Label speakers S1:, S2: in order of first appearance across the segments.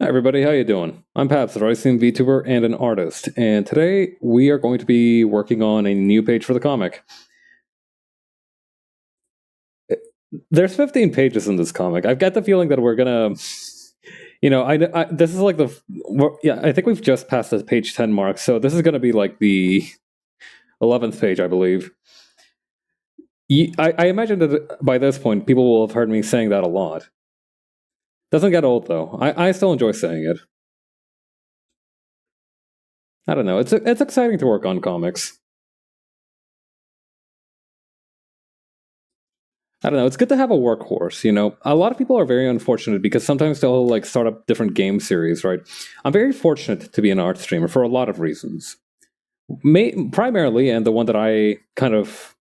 S1: Hi everybody, how you doing? I'm Paps, a rising VTuber and an artist, and today we are going to be working on a new page for the comic. There's 15 pages in this comic. I've got the feeling that we're gonna, this is like I think we've just passed the page 10 mark, so this is gonna be like the 11th page, I believe. I imagine that by this point, people will have heard me saying that a lot. Doesn't get old though. I still enjoy saying it. I don't know. It's exciting to work on comics. I don't know. It's good to have a workhorse. A lot of people are very unfortunate because sometimes they'll like start up different game series, right? I'm very fortunate to be an art streamer for a lot of reasons. Primarily, and the one that I kind of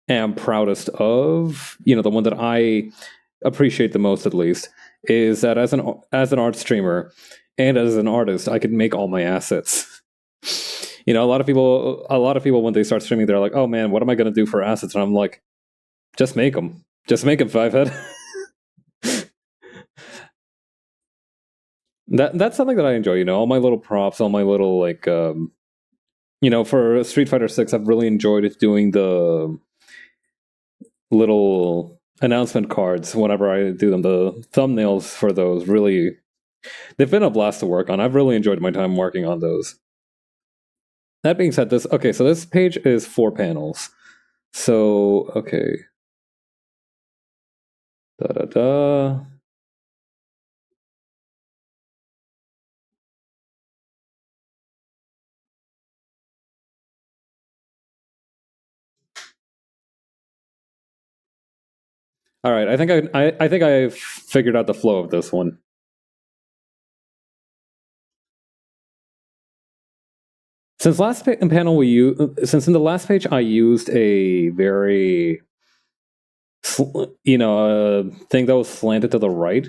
S1: am proudest of, the one that I appreciate the most, at least, is that as an art streamer and as an artist, I can make all my assets. A lot of people when they start streaming, they're like, "Oh man, what am I going to do for assets?" And I'm like, just make them. Just make them, Fivehead. That's something that I enjoy. All my little props, all my little for Street Fighter 6, I've really enjoyed doing the little announcement cards whenever I do them. The thumbnails for those really, they've been a blast to work on. I've really enjoyed my time working on those. That being said, so this page is 4 panels. So, okay. Da-da-da. All right, I think I've figured out the flow of this one. Since in the last page I used a very thing that was slanted to the right.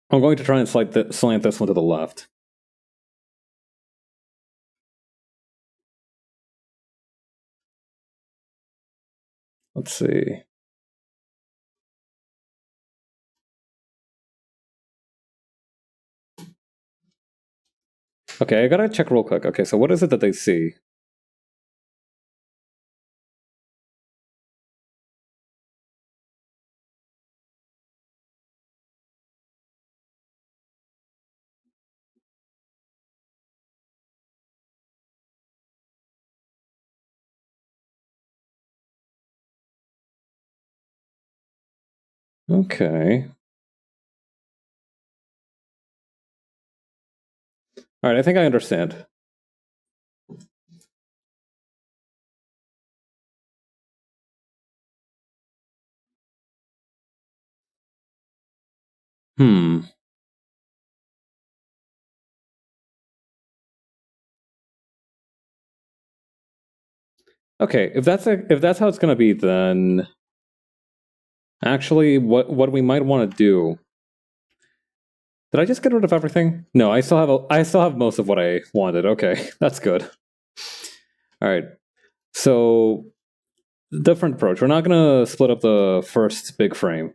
S1: I'm going to try and slant this one to the left. Let's see. Okay, I gotta check real quick. Okay, so what is it that they see? Okay. All right, I think I understand. Hmm. Okay, if that's how it's gonna be, then actually, what we might want to do. Did I just get rid of everything? No, I still have most of what I wanted. Okay, that's good. All right. So, different approach. We're not going to split up the first big frame.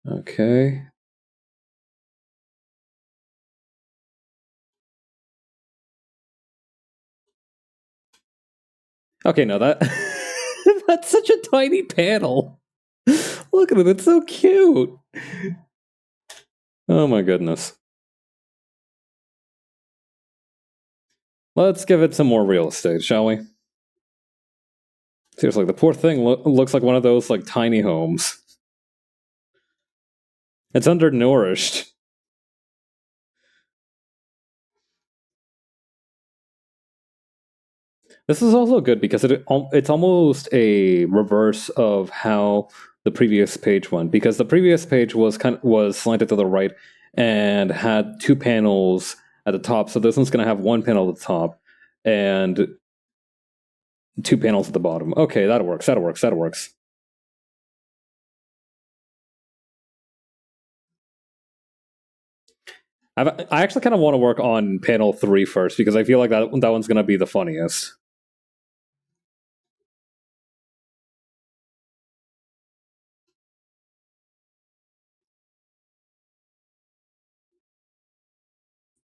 S1: Okay. Okay, no, that's such a tiny panel. Look at it, it's so cute. Oh my goodness. Let's give it some more real estate, shall we? Seriously, the poor thing looks like one of those like tiny homes. It's undernourished. This is also good because it's almost a reverse of how the previous page went, because the previous page was slanted to the right and had 2 panels at the top. So this one's going to have 1 panel at the top and 2 panels at the bottom. Okay, that works. I actually kind of want to work on panel 3 first because I feel like that one's going to be the funniest.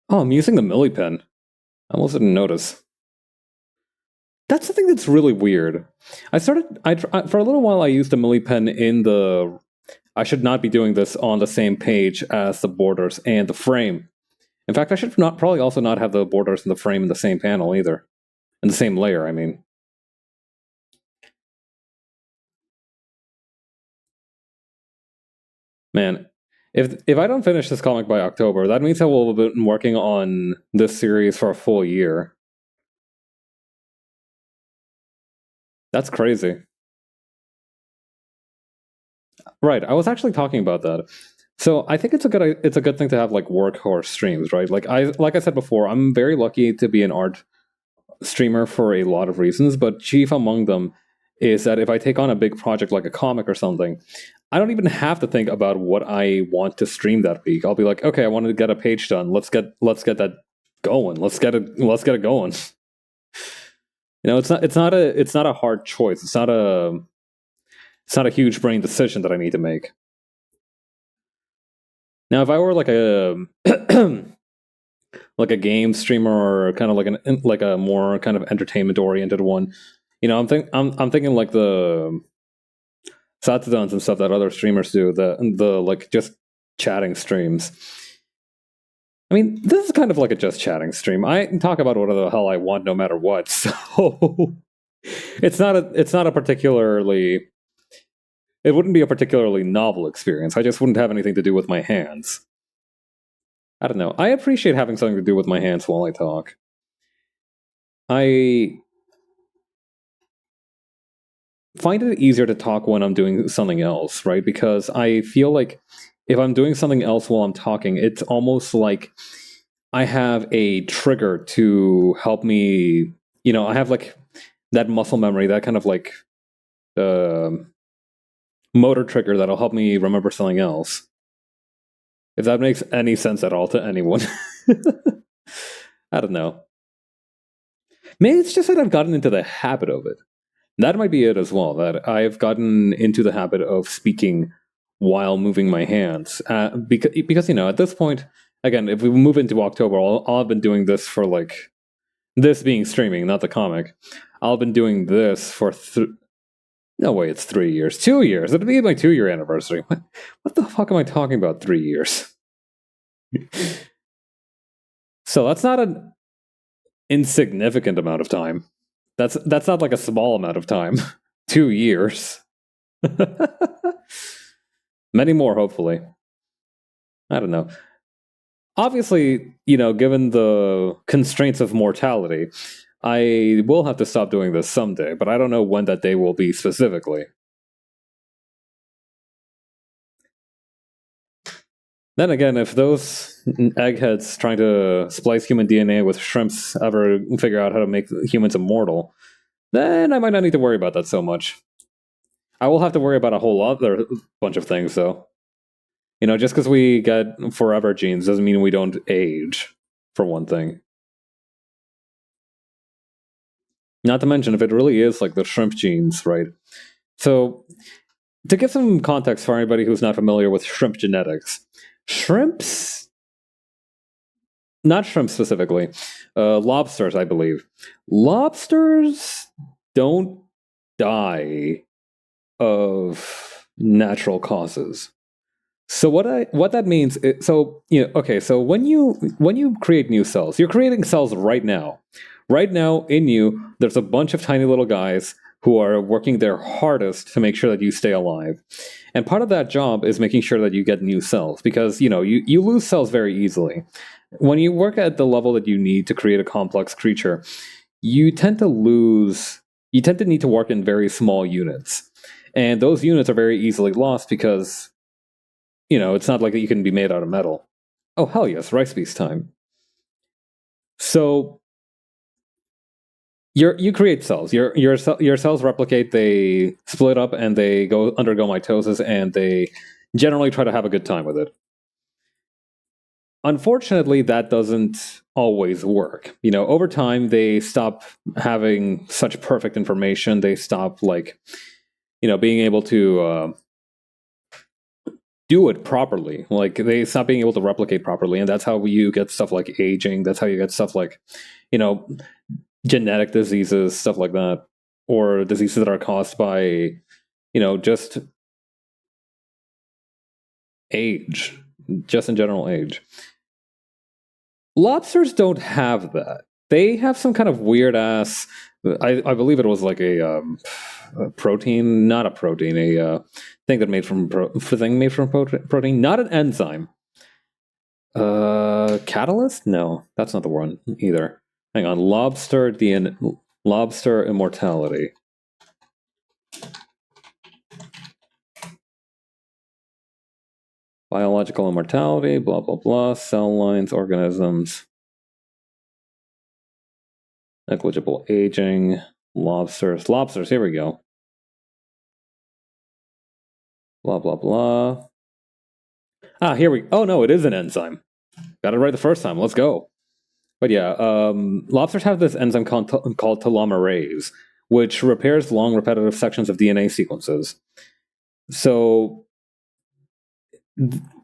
S1: Oh, I'm using the Millie pen. I almost didn't notice. That's the thing that's really weird. For a little while I used the Millie pen in the I should not be doing this on the same page as the borders and the frame. In fact, I should not probably also not have the borders and the frame in the same panel either. In the same layer, I mean. Man, if I don't finish this comic by October, that means I will have been working on this series for a full year. That's crazy. Right, I was actually talking about that. So I think it's a good thing to have like workhorse streams, right? Like I said before, I'm very lucky to be an art streamer for a lot of reasons, but chief among them is that if I take on a big project like a comic or something, I don't even have to think about what I want to stream that week. I'll be like, okay, I wanted to get a page done. Let's get that going. Let's get it going. You know, it's not a hard choice. It's not a huge brain decision that I need to make. Now, if I were like a like a game streamer or kind of like a more kind of entertainment oriented one, you know, I'm thinking like the Satsuduns and stuff that other streamers do, the like just chatting streams. I mean, this is kind of like a just chatting stream. I can talk about whatever the hell I want, no matter what. So it's not a particularly. It wouldn't be a particularly novel experience. I just wouldn't have anything to do with my hands. I don't know. I appreciate having something to do with my hands while I talk. I find it easier to talk when I'm doing something else, right? Because I feel like if I'm doing something else while I'm talking, it's almost like I have a trigger to help me, you know, I have like that muscle memory, that kind of like motor trigger that'll help me remember something else. If that makes any sense at all to anyone. I don't know. Maybe it's just that I've gotten into the habit of it. That might be it as well, that I've gotten into the habit of speaking while moving my hands. Because, you know, at this point, again, if we move into October, I'll have been doing this for like, this being streaming, not the comic. I'll have been doing this for no way, it's 3 years. 2 years. It'll be my 2-year anniversary. What the fuck am I talking about? 3 years. So that's not an insignificant amount of time. That's not like a small amount of time. 2 years. Many more, hopefully. I don't know. Obviously, you know, given the constraints of mortality, I will have to stop doing this someday, but I don't know when that day will be specifically. Then again, if those eggheads trying to splice human DNA with shrimps ever figure out how to make humans immortal, then I might not need to worry about that so much. I will have to worry about a whole other bunch of things, though. You know, just because we get forever genes doesn't mean we don't age, for one thing. Not to mention, if it really is like the shrimp genes, right? So, to give some context for anybody who's not familiar with shrimp genetics, shrimps, not shrimp specifically, lobsters, I believe. Lobsters don't die of natural causes. So what that means is, so you know, okay, so when you create new cells, you're creating cells right now. Right now in you, there's a bunch of tiny little guys who are working their hardest to make sure that you stay alive. And part of that job is making sure that you get new cells, because you know, you lose cells very easily. When you work at the level that you need to create a complex creature, you tend to need to work in very small units. And those units are very easily lost because, you know, it's not like you can be made out of metal. Oh, hell yes, rice piece time. So you create cells. Your cells replicate, they split up, and they undergo mitosis, and they generally try to have a good time with it. unfortunately, that doesn't always work. Over time, they stop having such perfect information. They stop, like, being able to do it properly. Like, they stop being able to replicate properly. And that's how you get stuff like aging. That's how you get stuff like, you know, genetic diseases, stuff like that, or diseases that are caused by, just age, just in general age. Lobsters don't have that. They have some kind of weird ass. I believe it was like a protein, not a protein, a thing that made from protein, not an enzyme. Catalyst? No, that's not the one either. Hang on, lobster immortality. Biological immortality, blah, blah, blah, cell lines, organisms, negligible aging, lobsters, here we go. Blah, blah, blah. Oh no, it is an enzyme. Got it right the first time, let's go. But yeah, lobsters have this enzyme called telomerase, which repairs long repetitive sections of DNA sequences. So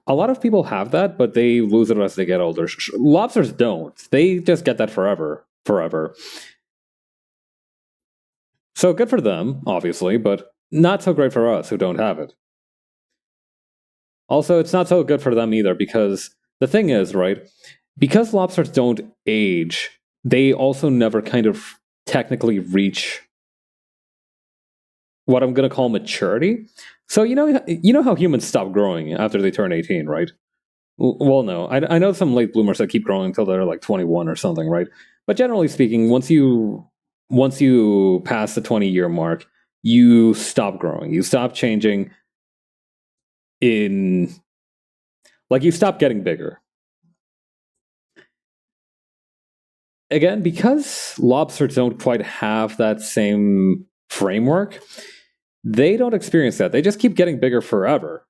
S1: a lot of people have that, but they lose it as they get older. Lobsters don't. They just get that forever. So good for them, obviously, but not so great for us who don't have it. Also, it's not so good for them either, because the thing is, right, because lobsters don't age, they also never kind of technically reach what I'm going to call maturity. So you know how humans stop growing after they turn 18, right? Well, no, I know some late bloomers that keep growing until they're like 21 or something, right? But generally speaking, once you pass the 20-year mark, you stop growing. You stop changing you stop getting bigger. Again, because lobsters don't quite have that same framework, they don't experience that. They just keep getting bigger forever.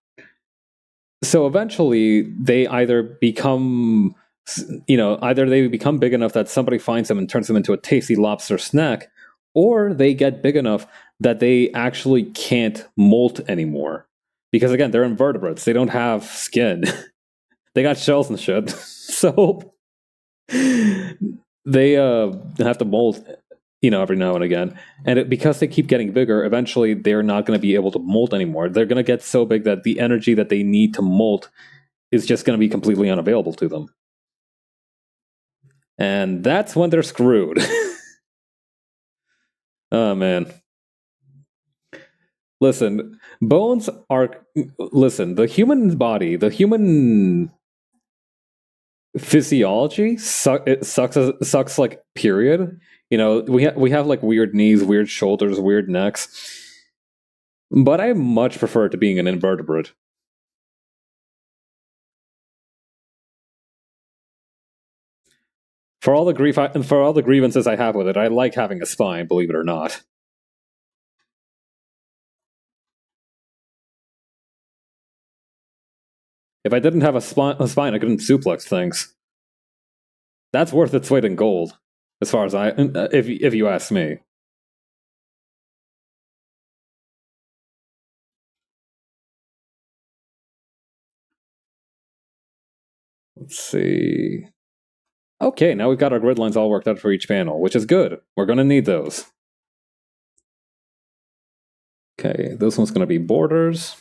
S1: So eventually, they either become big enough that somebody finds them and turns them into a tasty lobster snack, or they get big enough that they actually can't molt anymore. Because again, they're invertebrates. They don't have skin. They got shells and shit. So they have to molt, every now and again. And because they keep getting bigger, eventually they're not going to be able to molt anymore. They're going to get so big that the energy that they need to molt is just going to be completely unavailable to them. And that's when they're screwed. Oh, man. Listen, the human body, the human physiology sucks like period. We have like weird knees, weird shoulders, weird necks. But I much prefer it to being an invertebrate. For all the grievances I have with it, I like having a spine, believe it or not. If I didn't have a spine, I couldn't suplex things. That's worth its weight in gold, as far as if you ask me. Let's see. Okay, now we've got our grid lines all worked out for each panel, which is good. We're going to need those. Okay, this one's going to be borders.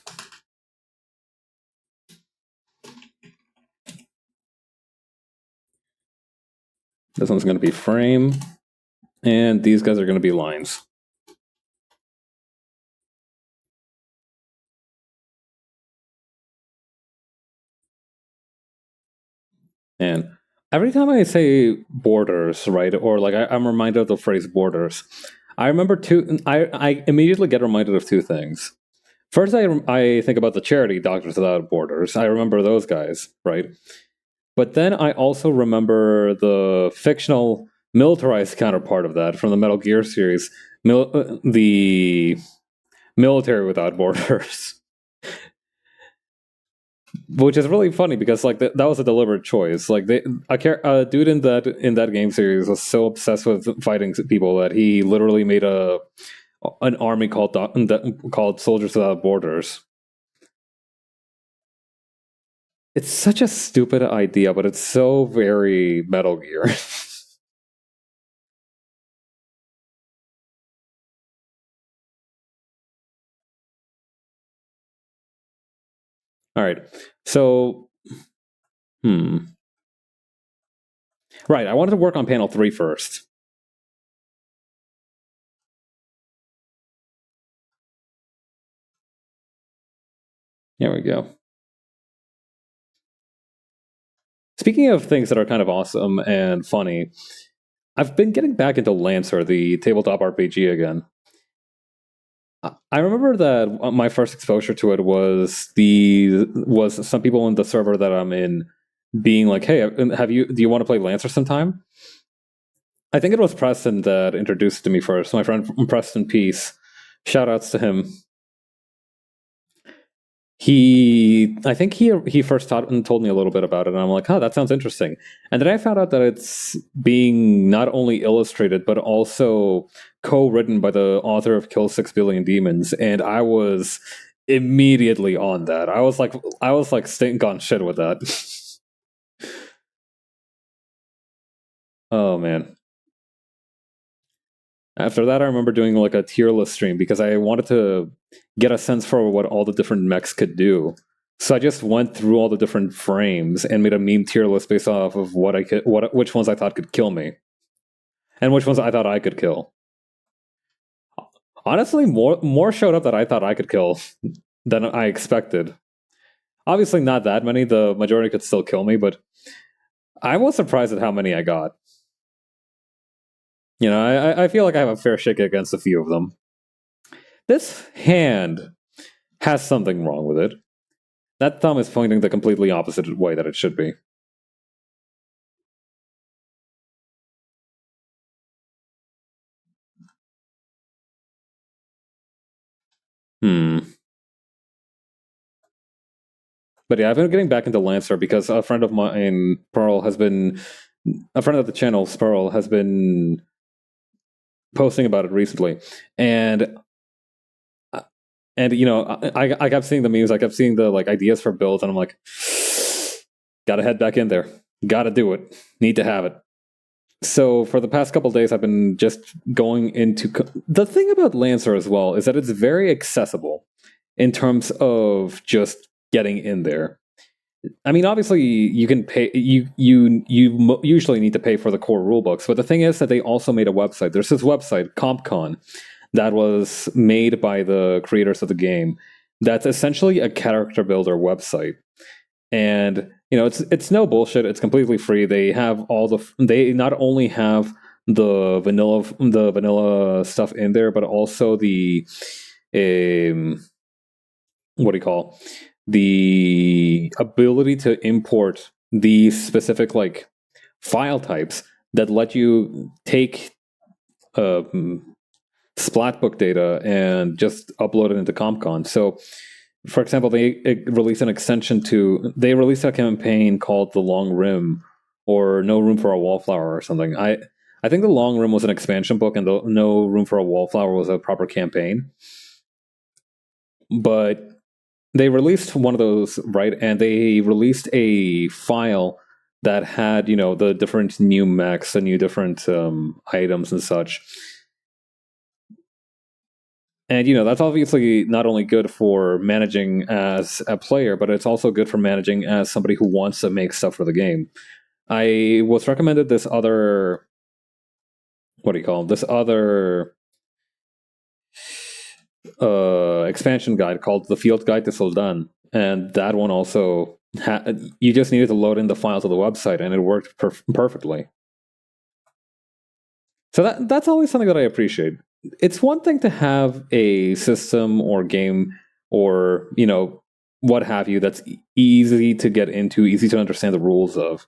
S1: This one's going to be frame. And these guys are going to be lines. And every time I say borders, right, or like I'm reminded of the phrase borders, I immediately get reminded of two things. First, I think about the charity Doctors Without Borders. I remember those guys, right? But then I also remember the fictional militarized counterpart of that from the Metal Gear series, the Military Without Borders. which is really funny because like that was a deliberate choice. Like a dude in that game series was so obsessed with fighting people that he literally made an army called Soldiers Without Borders. It's such a stupid idea, but it's so very Metal Gear. All right, so right, I wanted to work on panel 3 first. There we go. Speaking of things that are kind of awesome and funny, I've been getting back into Lancer, the tabletop RPG again. I remember that my first exposure to it was some people in the server that I'm in being like, "Hey, do you want to play Lancer sometime?" I think it was Preston that introduced it to me first. My friend Preston Peace. Shout outs to him. I think he first taught and told me a little bit about it, and I'm like, oh, that sounds interesting. And then I found out that it's being not only illustrated but also co-written by the author of Kill 6 Billion Demons, and I was immediately on that. I was like stink on shit with that. Oh man. After that, I remember doing like a tier list stream because I wanted to get a sense for what all the different mechs could do. So I just went through all the different frames and made a meme tier list based off of which ones I thought could kill me, and which ones I thought I could kill. Honestly, more showed up that I thought I could kill than I expected. Obviously, not that many. The majority could still kill me, but I was surprised at how many I got. You know, I feel like I have a fair shake against a few of them. This hand has something wrong with it. That thumb is pointing the completely opposite way that it should be. But yeah, I've been getting back into Lancer because a friend of mine, a friend of the channel, Pearl, has been posting about it recently, and you know, I kept seeing the memes, I kept seeing the like ideas for builds, and I'm like, gotta head back in there, gotta do it, need to have it. So for the past couple days, I've been just going into the thing about Lancer as well is that it's very accessible in terms of just getting in there. I mean, obviously, you can pay. You usually need to pay for the core rulebooks, but the thing is that they also made a website. There's this website, CompCon, that was made by the creators of the game. That's essentially a character builder website, and you know, it's no bullshit. It's completely free. They have They not only have the vanilla stuff in there, but also the what do you call the ability to import these specific like file types that let you take Splatbook data and just upload it into CompCon. So, for example, they released a campaign called The Long Rim or No Room for a Wallflower or something. I think The Long Rim was an expansion book and the No Room for a Wallflower was a proper campaign. But they released one of those, right? And they released a file that had, you know, the different new mechs, the new different items and such. And, you know, that's obviously not only good for managing as a player, but it's also good for managing as somebody who wants to make stuff for the game. I was recommended this other, this other expansion guide called The Field Guide to Soldan. And that one also, you just needed to load in the file to the website and it worked perfectly. So that's always something that I appreciate. It's one thing to have a system or game or, you know, what have you that's easy to get into, easy to understand the rules of.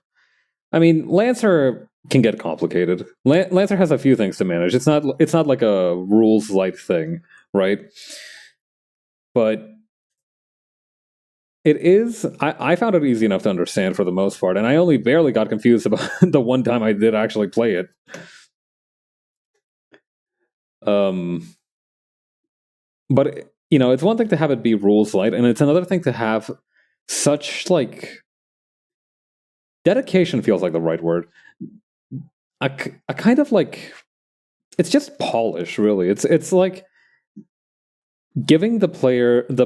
S1: I mean, Lancer can get complicated. Lancer has a few things to manage. It's not like a rules light thing, right? But It is. I found it easy enough to understand for the most part, and I only barely got confused about the one time I did actually play it. Um, but it's one thing to have it be rules light, and it's another thing to have such like dedication feels like the right word. A kind of like it's just polish, really. It's like giving the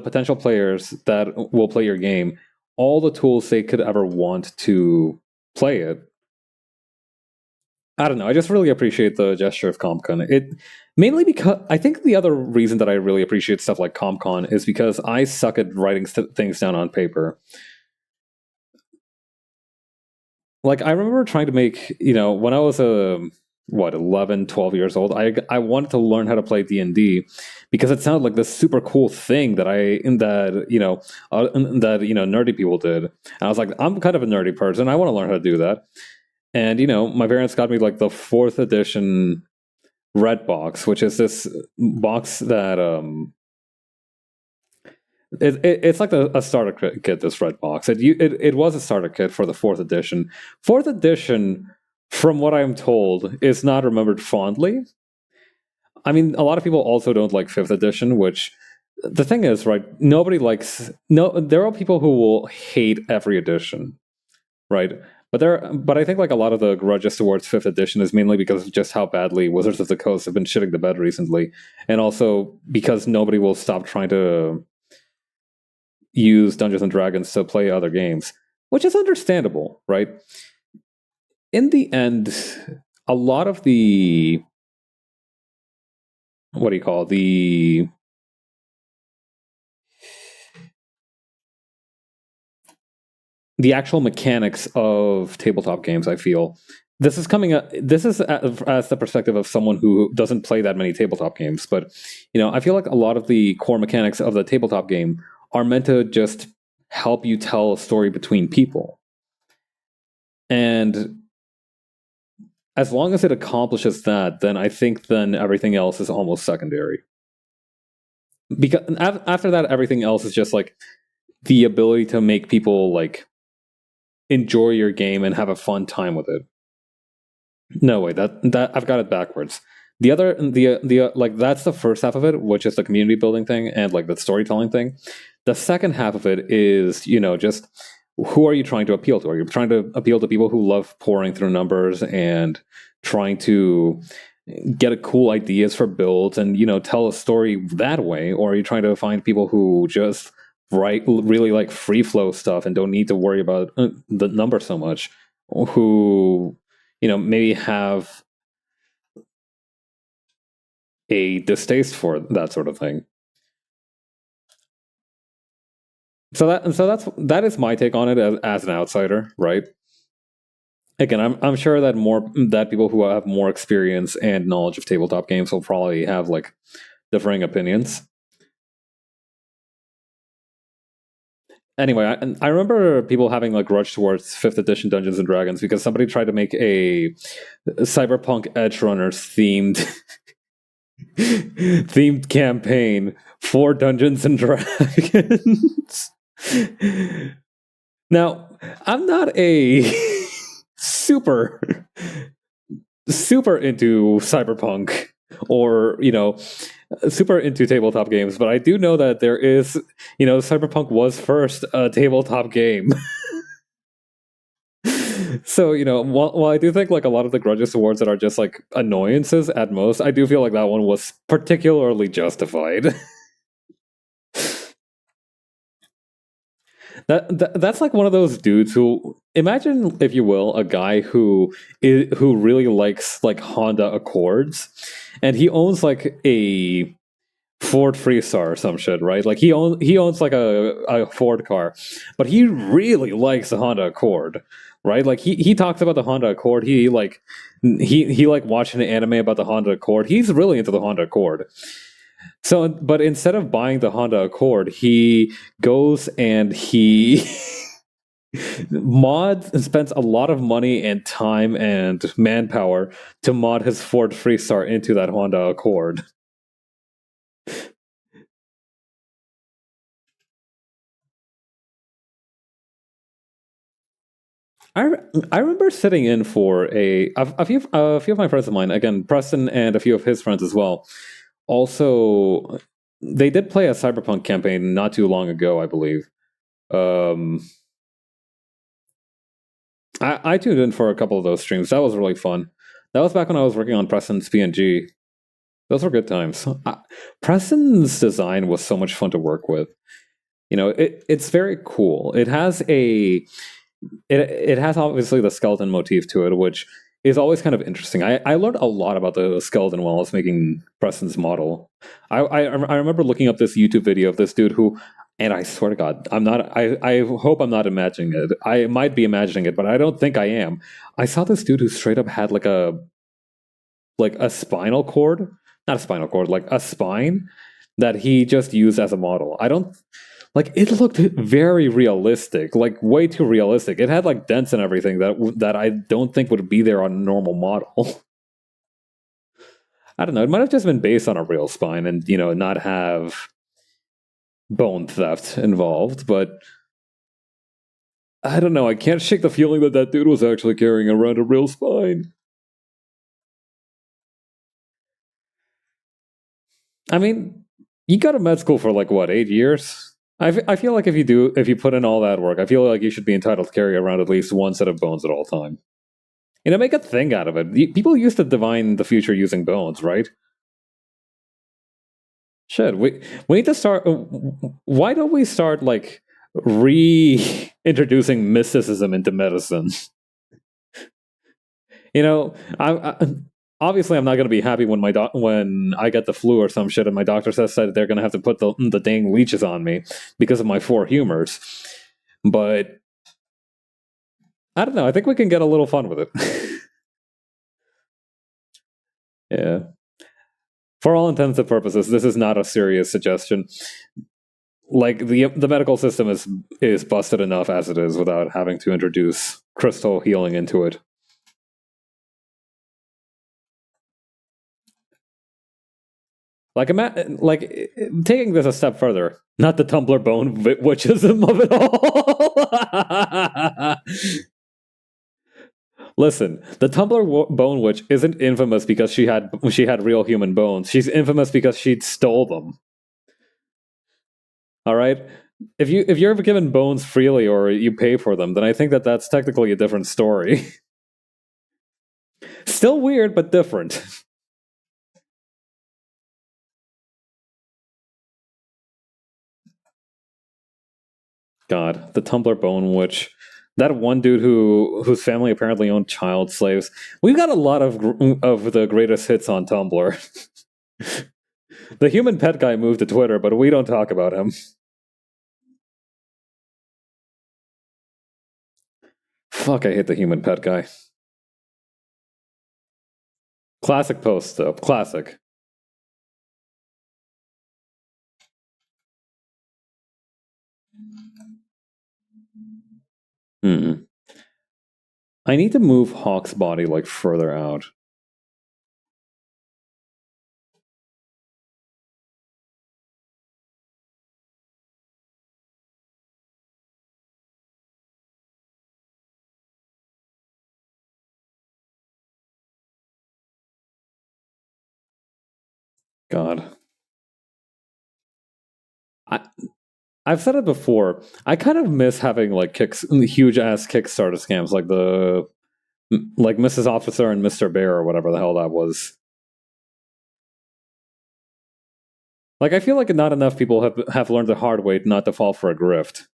S1: potential players that will play your game all the tools they could ever want to play it. I don't know. I just really appreciate the gesture of CompCon. It mainly because I think the other reason that I really appreciate stuff like CompCon is because I suck at writing things down on paper. Like I remember trying to make, when I was a 11, 12 years old, I wanted to learn how to play D&D because it sounded like this super cool thing that nerdy people did. And I was like, I'm kind of a nerdy person. I want to learn how to do that. And my parents got me like the 4th edition Red Box, which is this box that it's like a starter kit. This Red Box, it was a starter kit for the 4th edition. 4th edition, from what I'm told, is not remembered fondly. I mean, a lot of people also don't like 5th edition, which the thing is, right? Nobody likes there are people who will hate every edition, right? But I think like a lot of the grudges towards 5th edition is mainly because of just how badly Wizards of the Coast have been shitting the bed recently, and also because nobody will stop trying to use Dungeons and Dragons to play other games, which is understandable, right? In the end, a lot of the what do you call the actual mechanics of tabletop games, I feel this is coming up. This is as the perspective of someone who doesn't play that many tabletop games, but I feel like a lot of the core mechanics of the tabletop game are meant to just help you tell a story between people, and as long as it accomplishes that, then I think then everything else is almost secondary. Because after that, everything else is just like the ability to make people like enjoy your game and have a fun time with it. No way, that I've got it backwards. The like that's the first half of it, which is the community building thing and like the storytelling thing. The second half of it is, just who are you trying to appeal to? Are you trying to appeal to people who love pouring through numbers and trying to get a cool ideas for builds and tell a story that way, or are you trying to find people who just write really like free flow stuff and don't need to worry about the number so much, who maybe have a distaste for that sort of thing. That is my take on it as an outsider, right? Again, I'm sure that people who have more experience and knowledge of tabletop games will probably have like differing opinions. Anyway, I remember people having like grudge towards 5th edition Dungeons and Dragons because somebody tried to make a Cyberpunk Edge Runners themed campaign for Dungeons and Dragons. Now, I'm not a super into cyberpunk or super into tabletop games, but I do know that there is cyberpunk was first a tabletop game. So while I do think like a lot of the grudges awards that are just like annoyances at most, I do feel like that one was particularly justified. That's like one of those dudes who, imagine, if you will, a guy who really likes like Honda Accords, and he owns like a Ford Freestar or some shit, right? Like he owns like a Ford car, but he really likes the Honda Accord, right? Like he talks about the Honda Accord. He like watching an anime about the Honda Accord. He's really into the Honda Accord. So, but instead of buying the Honda Accord, he goes and he mods and spends a lot of money and time and manpower to mod his Ford Freestar into that Honda Accord. I, I remember sitting in for a few of my friends of mine, again Preston and a few of his friends as well. Also, they did play a Cyberpunk campaign not too long ago, I believe. Um, I tuned in for a couple of those streams. That was really fun. That was back when I was working on Preston's PNG. Those were good times. Preston's design was so much fun to work with. It's very cool. It has obviously the skeleton motif to it, which is always kind of interesting. I learned a lot about the skeleton while I was making Preston's model. I remember looking up this YouTube video of this dude who, and I swear to God, I'm not. I hope I'm not imagining it. I might be imagining it, but I don't think I am. I saw this dude who straight up had like a spinal cord, not a spinal cord, like a spine that he just used as a model. I don't like it looked very realistic, like way too realistic. It had like dents and everything that I don't think would be there on a normal model. I don't know. It might have just been based on a real spine and not have bone theft involved, but I don't know. I can't shake the feeling that that dude was actually carrying around a real spine. I mean, you go to med school for like what, 8 years? I feel like if you put in all that work, I feel like you should be entitled to carry around at least one set of bones at all time. Make a thing out of it. People used to divine the future using bones, right? Shit, we need to start. Why don't we start like reintroducing mysticism into medicine? I obviously I'm not going to be happy when when I get the flu or some shit, and my doctor says that they're going to have to put the dang leeches on me because of my four humors. But I don't know. I think we can get a little fun with it. Yeah. For all intents and purposes, this is not a serious suggestion. Like the medical system is busted enough as it is without having to introduce crystal healing into it. Like taking this a step further, not the Tumblr bone witchism of it all. Listen, the Tumblr bone witch isn't infamous because she had real human bones. She's infamous because she stole them. All right. If you're ever given bones freely or you pay for them, then I think that that's technically a different story. Still weird, but different. God, the Tumblr bone witch. That one dude whose family apparently owned child slaves. We've got a lot of the greatest hits on Tumblr. The human pet guy moved to Twitter, but we don't talk about him. Fuck, I hate the human pet guy. Classic post though. Classic. Hmm. I need to move Hawk's body like further out. God. I, I've said it before. I kind of miss having like huge ass Kickstarter scams like like Mrs. Officer and Mr. Bear or whatever the hell that was. Like I feel like not enough people have learned the hard way not to fall for a grift.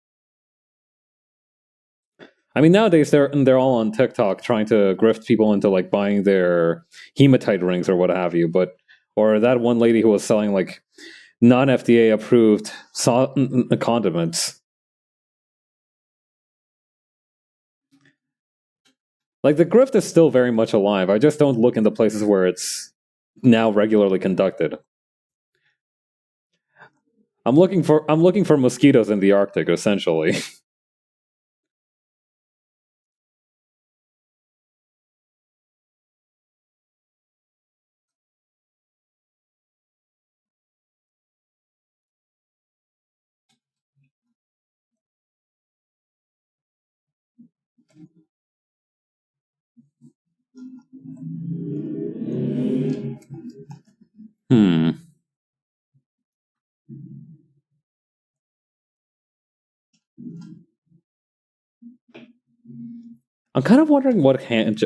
S1: I mean, nowadays they're all on TikTok trying to grift people into like buying their hematite rings or what have you. But or that one lady who was selling like non FDA approved condiments. Like the grift is still very much alive. I just don't look in the places where it's now regularly conducted. I'm looking for mosquitoes in the Arctic, essentially. Hmm. I'm kind of wondering what hand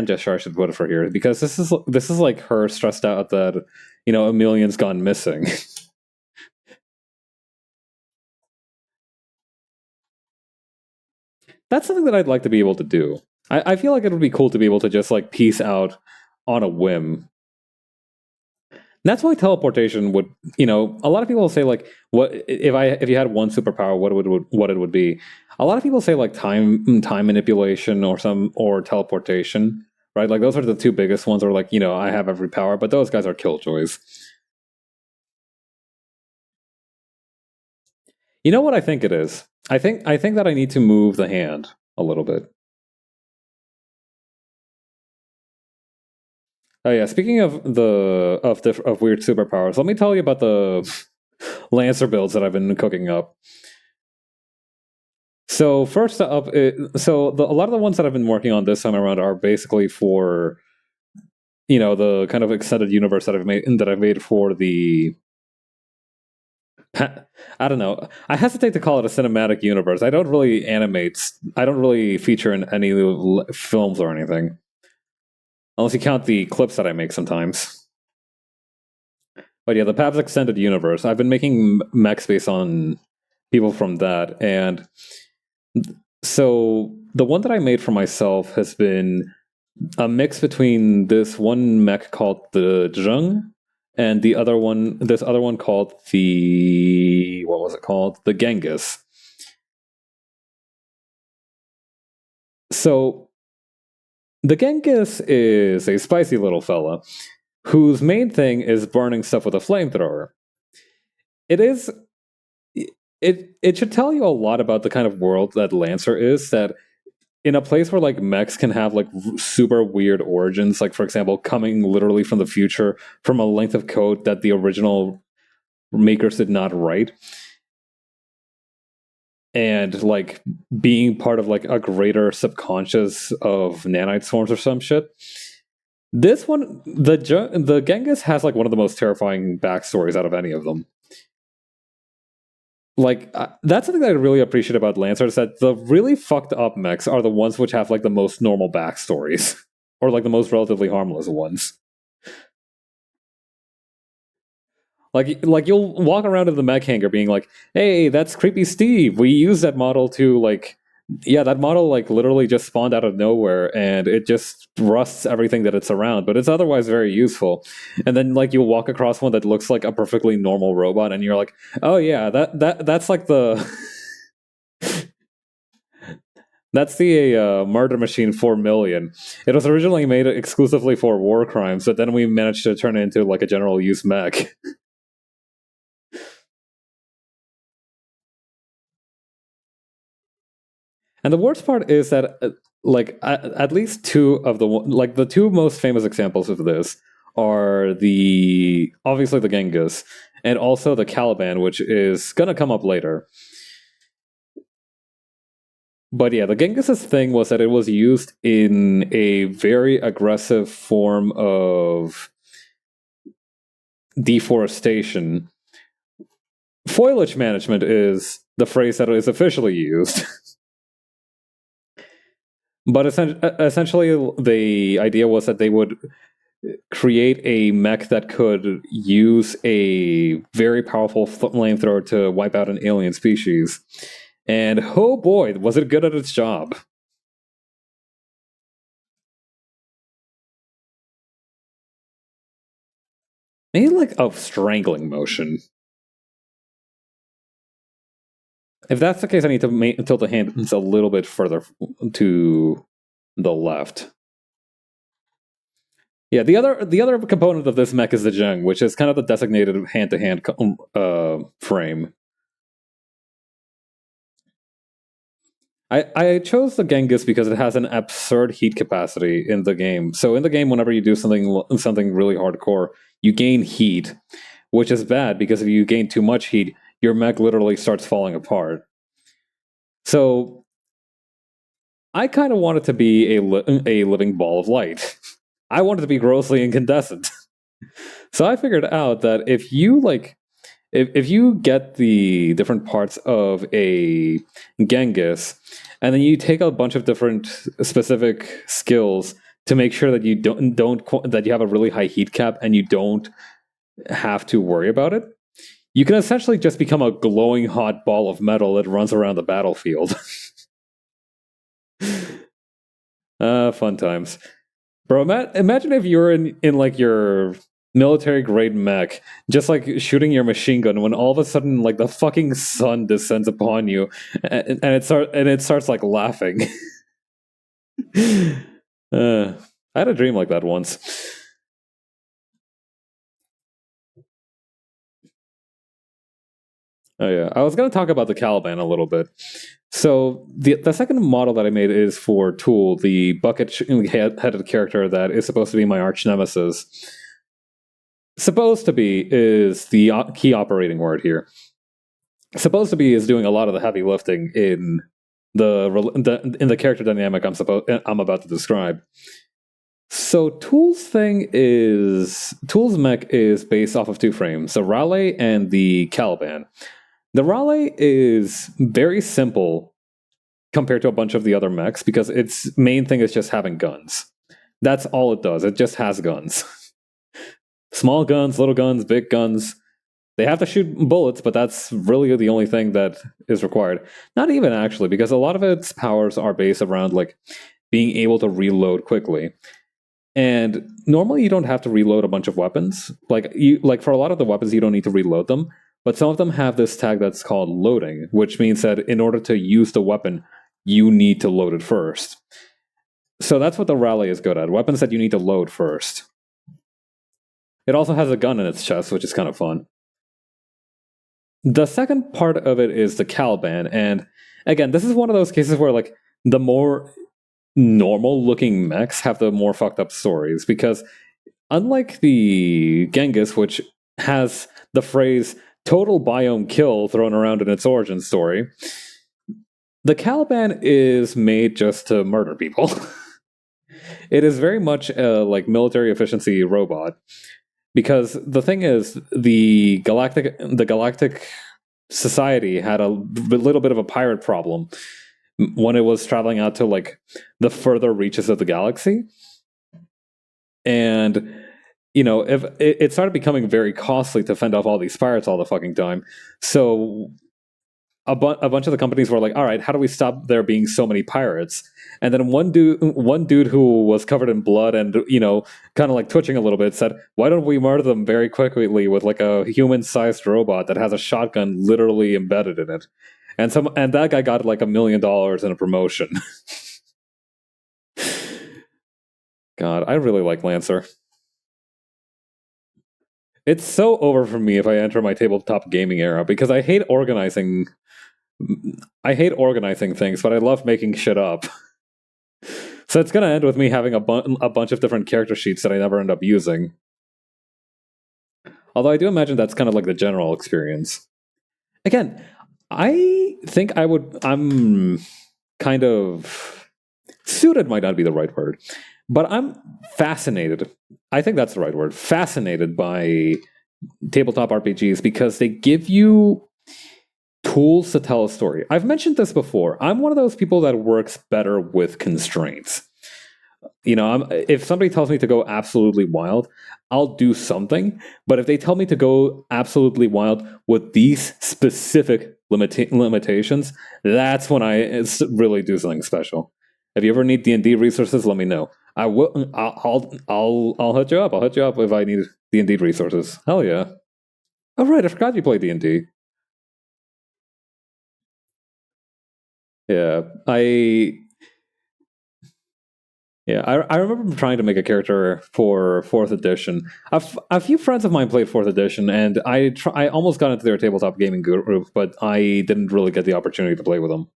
S1: gesture I should put for here because this is like her stressed out that Amelian's gone missing. That's something that I'd like to be able to do. I feel like it would be cool to be able to just like peace out on a whim. That's why teleportation would, a lot of people say like, what if you had one superpower, what it would be? A lot of people say like time manipulation or teleportation, right? Like those are the two biggest ones. Or like I have every power, but those guys are killjoys. You know what I think it is? I think that I need to move the hand a little bit. Oh yeah, speaking of of weird superpowers, let me tell you about the Lancer builds that I've been cooking up. So first up, a lot of the ones that I've been working on this time around are basically for the kind of extended universe that I've made for the. I don't know. I hesitate to call it a cinematic universe. I don't really animate. I don't really feature in any films or anything, unless you count the clips that I make sometimes. But yeah, the Pab's extended universe. I've been making mechs based on people from that, and so the one that I made for myself has been a mix between this one mech called the Zheng and this other one called the what was it called? The Genghis. So the Genghis is a spicy little fella whose main thing is burning stuff with a flamethrower. It is it should tell you a lot about the kind of world that Lancer is, that in a place where like mechs can have like super weird origins, like for example coming literally from the future from a length of code that the original makers did not write, and like being part of like a greater subconscious of nanite swarms or some shit. This one, the Genghis has like one of the most terrifying backstories out of any of them. Like that's something that I really appreciate about Lancer, is that the really fucked up mechs are the ones which have like the most normal backstories, or like the most relatively harmless ones. Like you'll walk around in the mech hangar being like, "Hey, that's creepy Steve. We use that model to like, yeah, that model like literally just spawned out of nowhere, and it just rusts everything that it's around, but it's otherwise very useful." And then like you'll walk across one that looks like a perfectly normal robot, and you're like, "Oh yeah, that's like the." That's the Murder Machine 4 million. It was originally made exclusively for war crimes, but then we managed to turn it into like a general use mech. And the worst part is that, like, at least two of the two most famous examples of this are the obviously the Genghis and also the Caliban, which is gonna come up later. But yeah, the Genghis's thing was that it was used in a very aggressive form of deforestation. Foliage management is the phrase that is officially used. But essentially, the idea was that they would create a mech that could use a very powerful flamethrower to wipe out an alien species. And oh boy, was it good at its job. Maybe like a strangling motion. If that's the case, I need to tilt the hands a little bit further to the left. Yeah, the other component of this mech is the Zheng, which is kind of the designated hand-to-hand frame. I chose the Genghis because it has an absurd heat capacity in the game. So in the game, whenever you do something really hardcore, you gain heat, which is bad because if you gain too much heat, your mech literally starts falling apart. So I kind of want it to be a living ball of light. I want it to be grossly incandescent. So I figured out that if you get the different parts of a Genghis, and then you take a bunch of different specific skills to make sure that you don't that you have a really high heat cap and you don't have to worry about it, you can essentially just become a glowing hot ball of metal that runs around the battlefield. Fun times. Bro, imagine if you were in like your military grade mech, just like shooting your machine gun when all of a sudden like the fucking sun descends upon you and it starts like laughing. I had a dream like that once. Oh yeah, I was gonna talk about the Caliban a little bit. So the second model that I made is for Tool, the bucket-headed character that is supposed to be my arch nemesis. Supposed to be is the key operating word here. Supposed to be is doing a lot of the heavy lifting in the character dynamic I'm about to describe. So Tool's mech is based off of two frames, the Raleigh and the Caliban. The Raleigh is very simple compared to a bunch of the other mechs because its main thing is just having guns. That's all it does. It just has guns. Small guns, little guns, big guns. They have to shoot bullets, but that's really the only thing that is required. Not even actually, because a lot of its powers are based around like being able to reload quickly. And normally you don't have to reload a bunch of weapons. Like for a lot of the weapons you don't need to reload them, but some of them have this tag that's called loading, which means that in order to use the weapon, you need to load it first. So that's what the Raleigh is good at, weapons that you need to load first. It also has a gun in its chest, which is kind of fun. The second part of it is the Caliban, and again, this is one of those cases where like the more normal looking mechs have the more fucked up stories, because unlike the Genghis, which has the phrase total biome kill thrown around in its origin story, the Caliban is made just to murder people. It is very much a like military efficiency robot. Because the thing is, the galactic society had a little bit of a pirate problem when it was traveling out to like the further reaches of the galaxy, and if it started becoming very costly to fend off all these pirates all the fucking time. So a bunch of the companies were like, all right, how do we stop there being so many pirates? And then one dude who was covered in blood and kind of like twitching a little bit said, why don't we murder them very quickly with like a human-sized robot that has a shotgun literally embedded in it? And that guy got like $1 million in a promotion. God, I really like Lancer. It's so over for me if I enter my tabletop gaming era because I hate organizing things, but I love making shit up. So it's going to end with me having a bunch of different character sheets that I never end up using. Although I do imagine that's kind of like the general experience. Again, I think I'm kind of suited might not be the right word, but I'm fascinated. I think that's the right word. Fascinated by tabletop RPGs because they give you tools to tell a story. I've mentioned this before. I'm one of those people that works better with constraints. If somebody tells me to go absolutely wild, I'll do something. But if they tell me to go absolutely wild with these specific limitations, that's when I really do something special. If you ever need D&D resources, let me know. I will. I'll hit you up. I'll hit you up if I need D&D resources. Hell yeah! Oh right, I forgot you play D&D. Yeah, I remember trying to make a character for 4th edition. A few friends of mine played 4th edition, and I almost got into their tabletop gaming group, but I didn't really get the opportunity to play with them.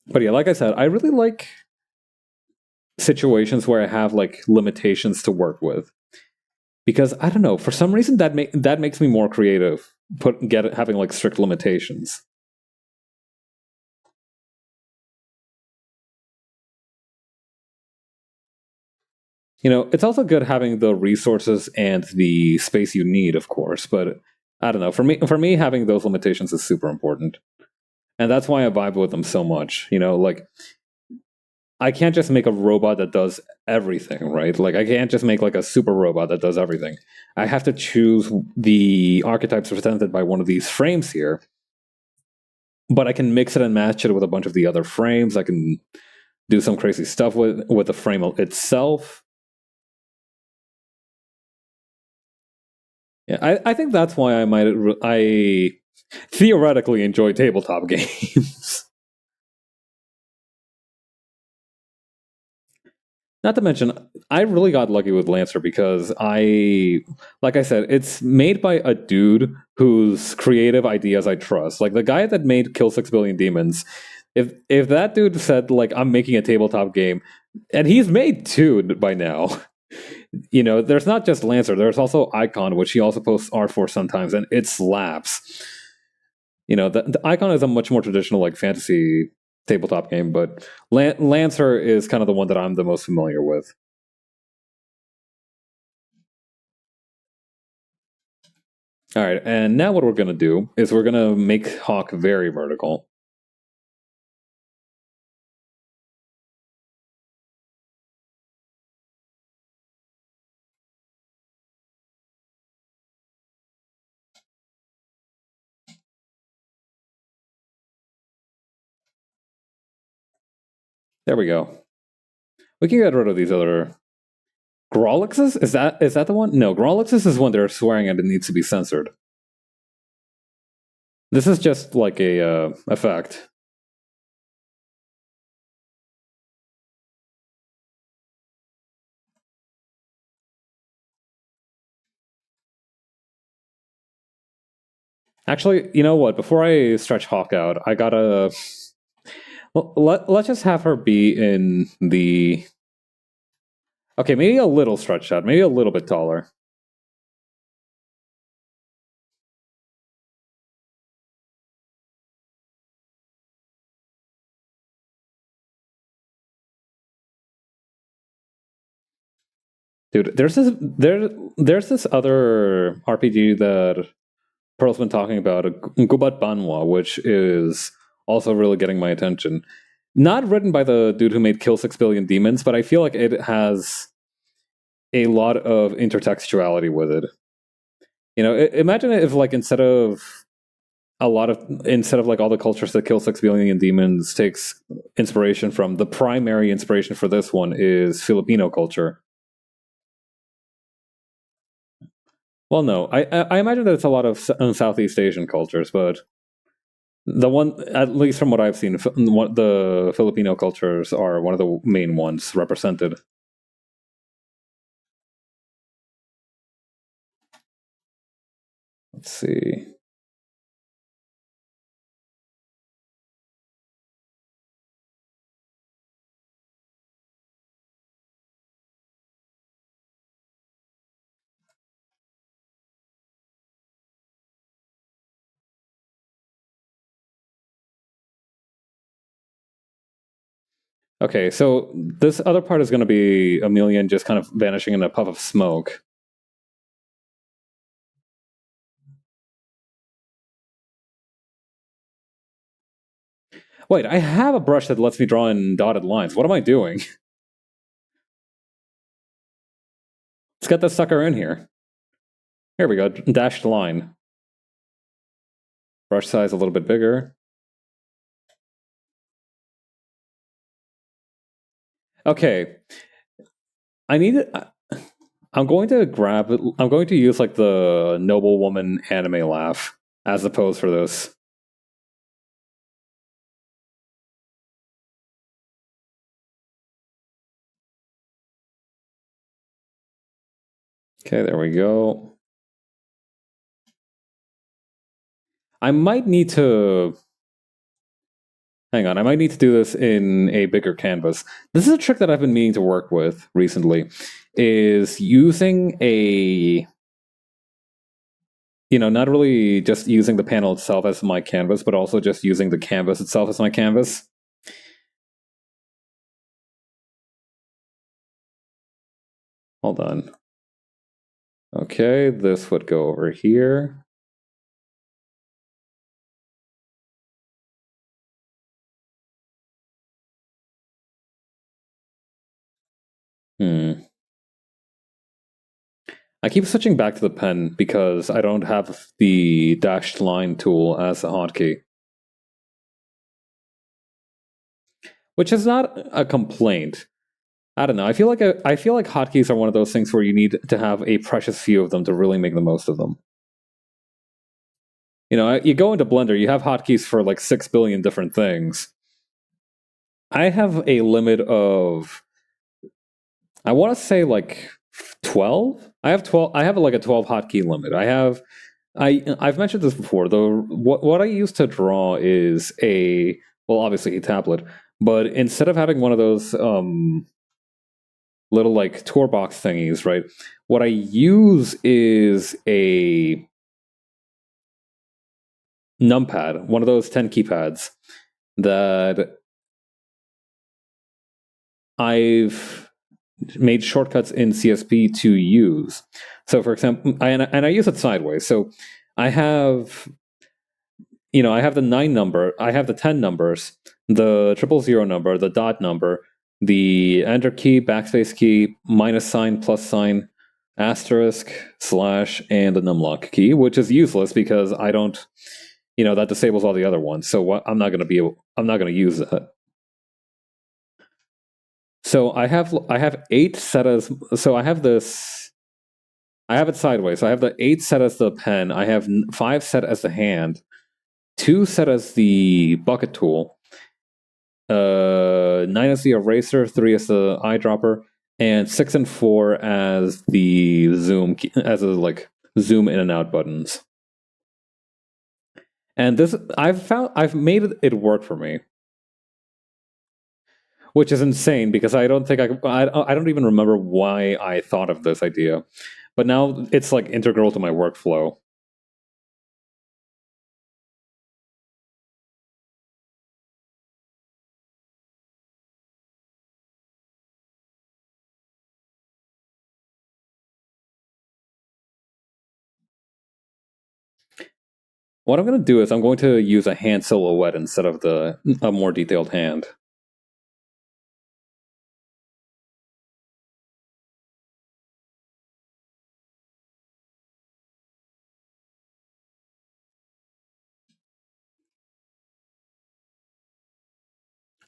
S1: But yeah, like I said, I really like situations where I have like limitations to work with, because I don't know, for some reason that makes me more creative. Having like strict limitations. It's also good having the resources and the space you need, of course, but I don't know. For me, having those limitations is super important. And that's why I vibe with them so much. Like I can't just make a robot that does everything, right? Like I can't just make like a super robot that does everything. I have to choose the archetypes represented by one of these frames here, but I can mix it and match it with a bunch of the other frames. I can do some crazy stuff with the frame itself. Yeah, I think that's why I theoretically enjoy tabletop games. Not to mention, I really got lucky with Lancer because like I said, it's made by a dude whose creative ideas I trust. Like the guy that made Kill 6 Billion Demons. If that dude said like I'm making a tabletop game, and he's made two by now. There's not just Lancer. There's also Icon, which he also posts art for sometimes, and it slaps. The Icon is a much more traditional like fantasy tabletop game, but Lancer is kind of the one that I'm the most familiar with. All right, and now what we're going to do is we're going to make Hawk very vertical. There we go. We can get rid of these other Grolixes. Is that the one? No, Grolixes is when they're swearing and it needs to be censored. This is just like a effect. Actually, you know what? Before I stretch Hawk out, I gotta. Well, let's just have her be in the. Okay, maybe a little stretched out, maybe a little bit taller. Dude, there's this other RPG that Pearl's been talking about, Gubat Banwa, which is also really getting my attention. Not written by the dude who made Kill 6 Billion Demons, but I feel like it has a lot of intertextuality with it. Imagine if like instead of like all the cultures that Kill 6 Billion Demons takes inspiration from, the primary inspiration for this one is Filipino culture. Well, no, I imagine that it's a lot of Southeast Asian cultures, but the one, at least from what I've seen, the Filipino cultures are one of the main ones represented. Let's see. Okay, so this other part is going to be a million just kind of vanishing in a puff of smoke. Wait, I have a brush that lets me draw in dotted lines. What am I doing? Let's get this sucker in here. Here we go, dashed line. Brush size a little bit bigger. Okay. I need it. I'm going to use like the noble woman anime laugh as the pose for this. Okay, there we go. I might need to hang on. I might need to do this in a bigger canvas. This is a trick that I've been meaning to work with recently, is using not really just using the panel itself as my canvas, but also just using the canvas itself as my canvas. Hold on. Okay, this would go over here. I keep switching back to the pen because I don't have the dashed line tool as a hotkey. Which is not a complaint. I don't know. I feel like hotkeys are one of those things where you need to have a precious few of them to really make the most of them. You know, you go into Blender, you have hotkeys for like 6 billion different things. I have a limit of, I want to say like 12. I have 12. I have like a 12 hotkey limit. I've mentioned this before. Though what I use to draw is obviously a tablet, but instead of having one of those little like tour box thingies, right? What I use is a numpad, one of those 10 keypads that I've made shortcuts in CSP to use. So, for example, and I use it sideways. So, I have, I have the 9 number, I have the 10 numbers, the 000 number, the dot number, the enter key, backspace key, minus sign, plus sign, asterisk, slash, and the numlock key, which is useless because I don't, that disables all the other ones. So I'm not going to use that. So I have 8 setas. So I have this. I have it sideways. So I have the 8 set as the pen. I have 5 set as the hand, 2 set as the bucket tool, 9 as the eraser, 3 as the eyedropper, and 6 and 4 as the zoom as a like zoom in and out buttons. And this I've made it work for me, which is insane because I don't think I don't even remember why I thought of this idea, but now it's like integral to my workflow. What I'm going to do is I'm going to use a hand silhouette instead of a more detailed hand.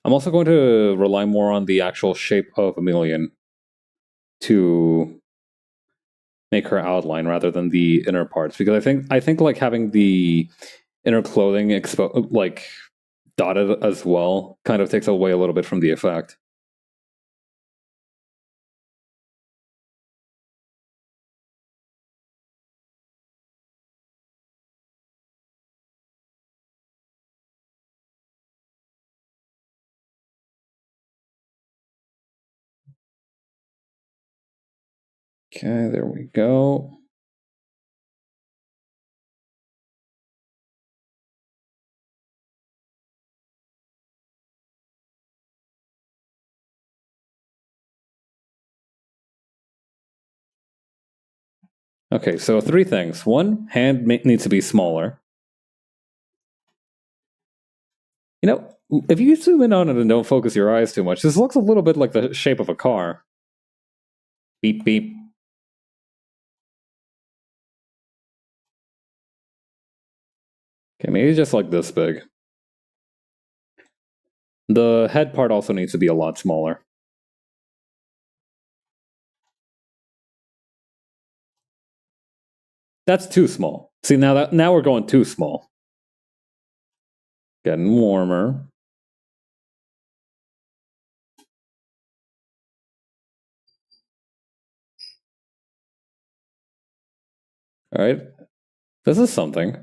S1: I'm also going to rely more on the actual shape of Emilian to make her outline rather than the inner parts, because I think like having the inner clothing like dotted as well kind of takes away a little bit from the effect. Okay, there we go. Okay, so 3 things. 1, hand needs to be smaller. If you zoom in on it and don't focus your eyes too much, this looks a little bit like the shape of a car. Beep, beep. Okay, maybe just like this big. The head part also needs to be a lot smaller. That's too small. See, now we're going too small. Getting warmer. All right. This is something.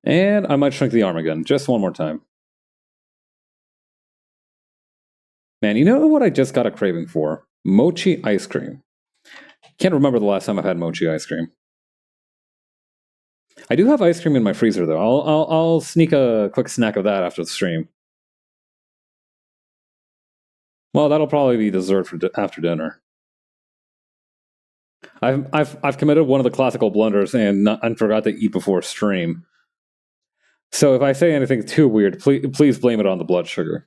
S1: And I might shrink the arm again, just one more time. Man, you know what I just got a craving for? Mochi ice cream. Can't remember the last time I've had mochi ice cream. I do have ice cream in my freezer though. I'll sneak a quick snack of that after the stream. Well, that'll probably be dessert for after dinner. I've committed one of the classical blunders and forgot to eat before stream. So if I say anything too weird, please blame it on the blood sugar.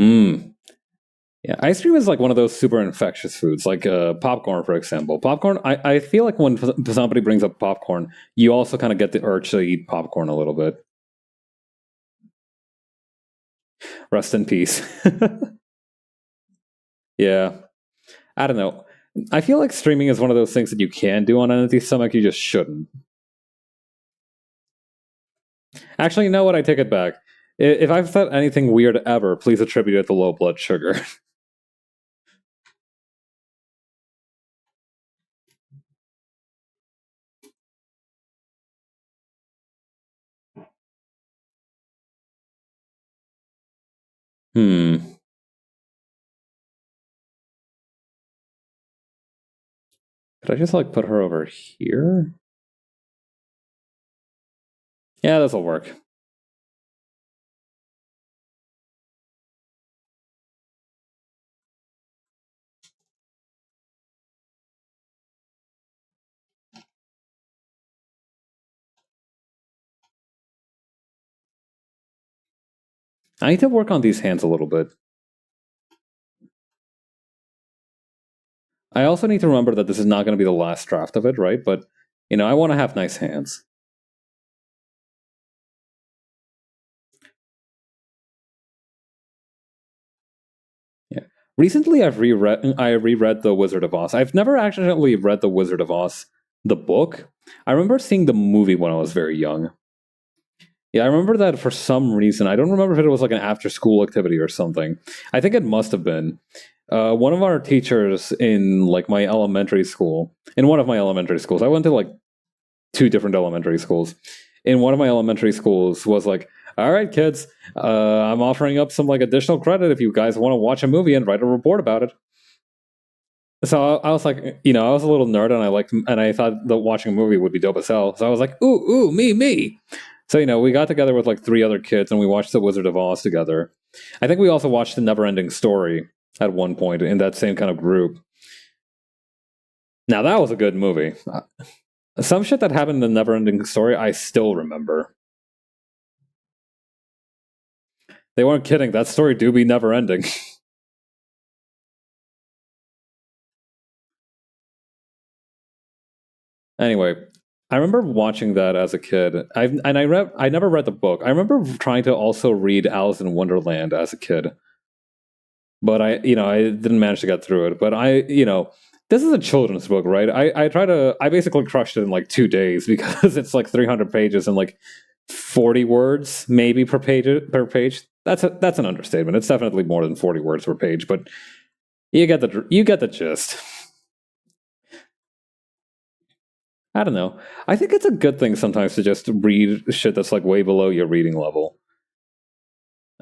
S1: Mmm. Yeah, ice cream is like one of those super infectious foods, like popcorn, for example. Popcorn, I feel like when somebody brings up popcorn, you also kind of get the urge to eat popcorn a little bit. Rest in peace. Yeah, I don't know. I feel like streaming is one of those things that you can do on an empty stomach, you just shouldn't. Actually, you know what? I take it back. If I've said anything weird ever, please attribute it to low blood sugar. Hmm. Could I just like put her over here? Yeah, this'll work. I need to work on these hands a little bit. I also need to remember that this is not going to be the last draft of it, right? But, I want to have nice hands. Yeah. Recently, I reread The Wizard of Oz. I've never actually read The Wizard of Oz, the book. I remember seeing the movie when I was very young. Yeah, I remember that for some reason. I don't remember if it was like an after school activity or something. I think it must have been. One of our teachers in like my elementary school, in one of my elementary schools, I went to like two different elementary schools. In one of my elementary schools was like, all right, kids, I'm offering up some like additional credit if you guys want to watch a movie and write a report about it. So I was like, I was a little nerd and I thought that watching a movie would be dope as hell. So I was like, ooh, me. So, we got together with like three other kids and we watched The Wizard of Oz together. I think we also watched The Neverending Story at one point in that same kind of group. Now, that was a good movie. Some shit that happened in The Neverending Story, I still remember. They weren't kidding. That story do be never ending. Anyway, I remember watching that as a kid. I never read the book. I remember trying to also read Alice in Wonderland as a kid, but I didn't manage to get through it. But this is a children's book, right? I basically crushed it in like 2 days because it's like 300 pages and like 40 words maybe per page. That's an understatement. It's definitely more than 40 words per page, but you get the gist. I don't know. I think it's a good thing sometimes to just read shit that's like way below your reading level.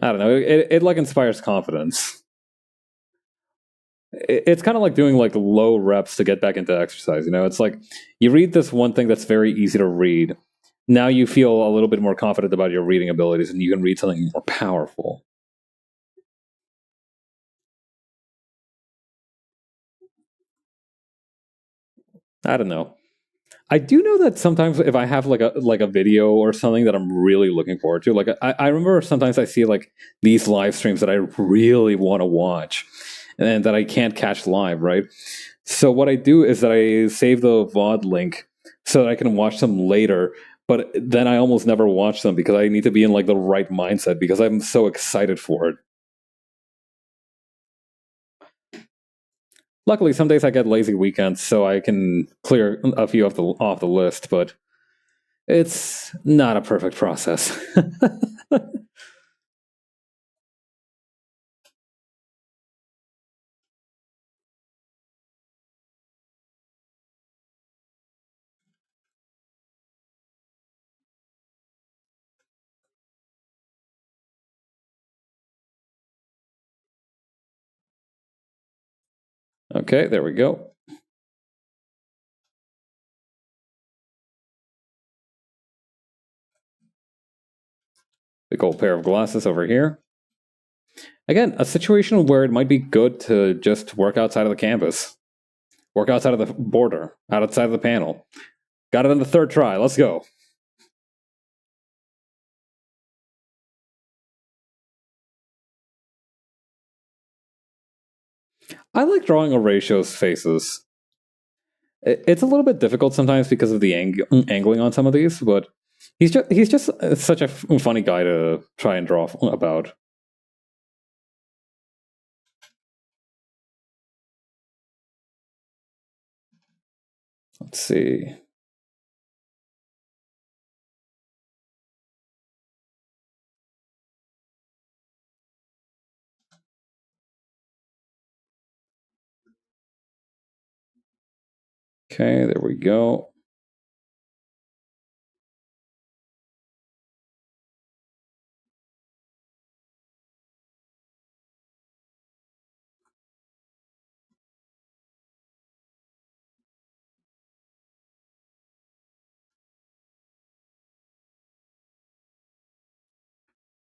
S1: I don't know. It like inspires confidence. It's kind of like doing like low reps to get back into exercise. It's like you read this one thing that's very easy to read. Now you feel a little bit more confident about your reading abilities, and you can read something more powerful. I don't know. I do know that sometimes if I have like a video or something that I'm really looking forward to, like I remember sometimes I see like these live streams that I really want to watch and that I can't catch live, right? So what I do is that I save the VOD link so that I can watch them later, but then I almost never watch them because I need to be in like the right mindset because I'm so excited for it. Luckily, some days I get lazy weekends, so I can clear a few off the list, but it's not a perfect process. Okay, there we go. Big old pair of glasses over here. Again, a situation where it might be good to just work outside of the canvas. Work outside of the border, outside of the panel. Got it on the third try, let's go. I like drawing Horatio's faces. It's a little bit difficult sometimes because of the angling on some of these, but he's just such a funny guy to try and draw about. Let's see. Okay, there we go.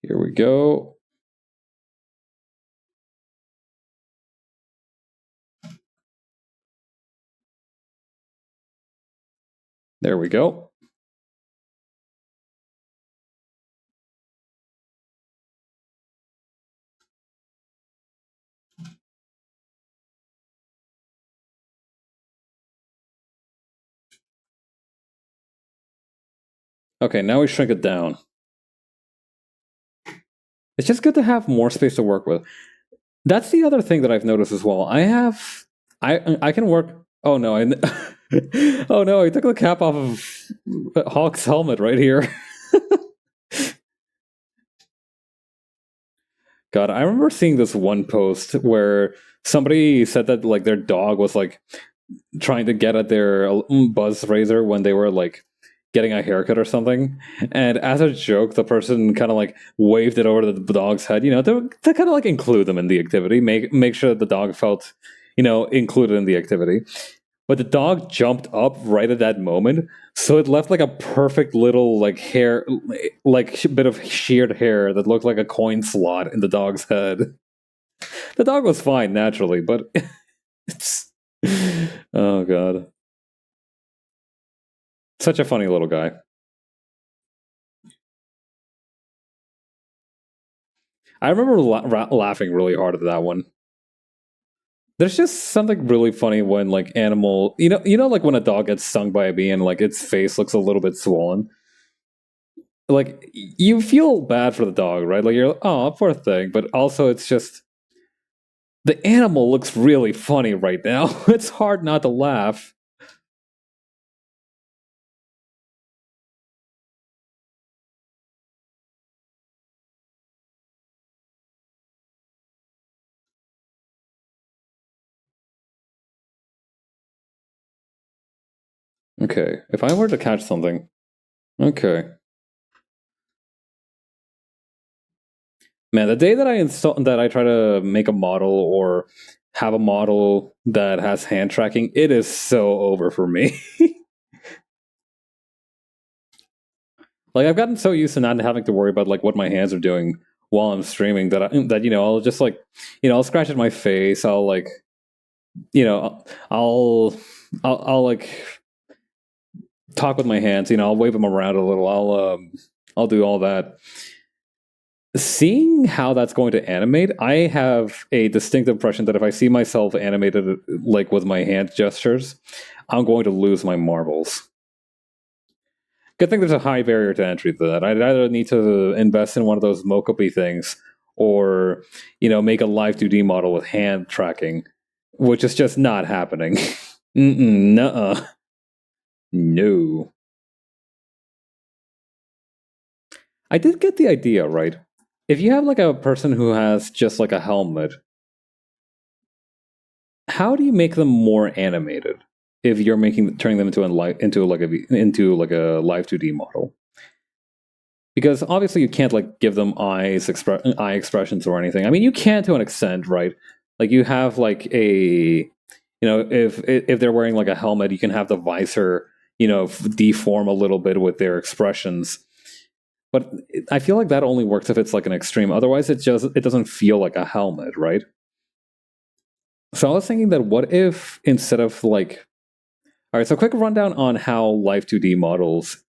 S1: Here we go. There we go. Okay, now we shrink it down. It's just good to have more space to work with. That's the other thing that I've noticed as well. I can work. Oh no! Oh no! I took the cap off of Hawk's helmet right here. God, I remember seeing this one post where somebody said that like their dog was like trying to get at their buzz razor when they were like getting a haircut or something, and as a joke, the person kind of like waved it over to the dog's head, to kind of like include them in the activity, make sure that the dog felt, included in the activity. But the dog jumped up right at that moment, so it left like a perfect little like hair, like bit of sheared hair that looked like a coin slot in the dog's head. The dog was fine naturally, but it's oh god, such a funny little guy. I remember laughing really hard at that one. There's just something really funny when like like when a dog gets stung by a bee and like its face looks a little bit swollen. Like you feel bad for the dog, right? Like you're, oh, poor thing, but also it's just the animal looks really funny right now. It's hard not to laugh. Okay, if I were to catch something, okay, man, the day that I try to make a model or have a model that has hand tracking, it is so over for me. Like I've gotten so used to not having to worry about like what my hands are doing while I'm streaming that I'll just like I'll scratch at my face. I'll like you know I'll like talk with my hands. I'll wave them around a little. I'll do all that. Seeing how that's going to animate, I have a distinct impression that if I see myself animated like with my hand gestures, I'm going to lose my marbles. Good thing there's a high barrier to entry to that. I'd either need to invest in one of those Mokopi things or, make a live 2D model with hand tracking, which is just not happening. Nuh-uh. No. I did get the idea, right? If you have like a person who has just like a helmet, how do you make them more animated if you're turning them into like a live 2D model? Because obviously you can't like give them eye expressions or anything. I mean, you can to an extent, right? Like you have like a If they're wearing like a helmet, you can have the visor, deform a little bit with their expressions. But I feel like that only works if it's like an extreme. Otherwise, it doesn't feel like a helmet, right? So I was thinking that what if instead of like, all right, so quick rundown on how Live 2D models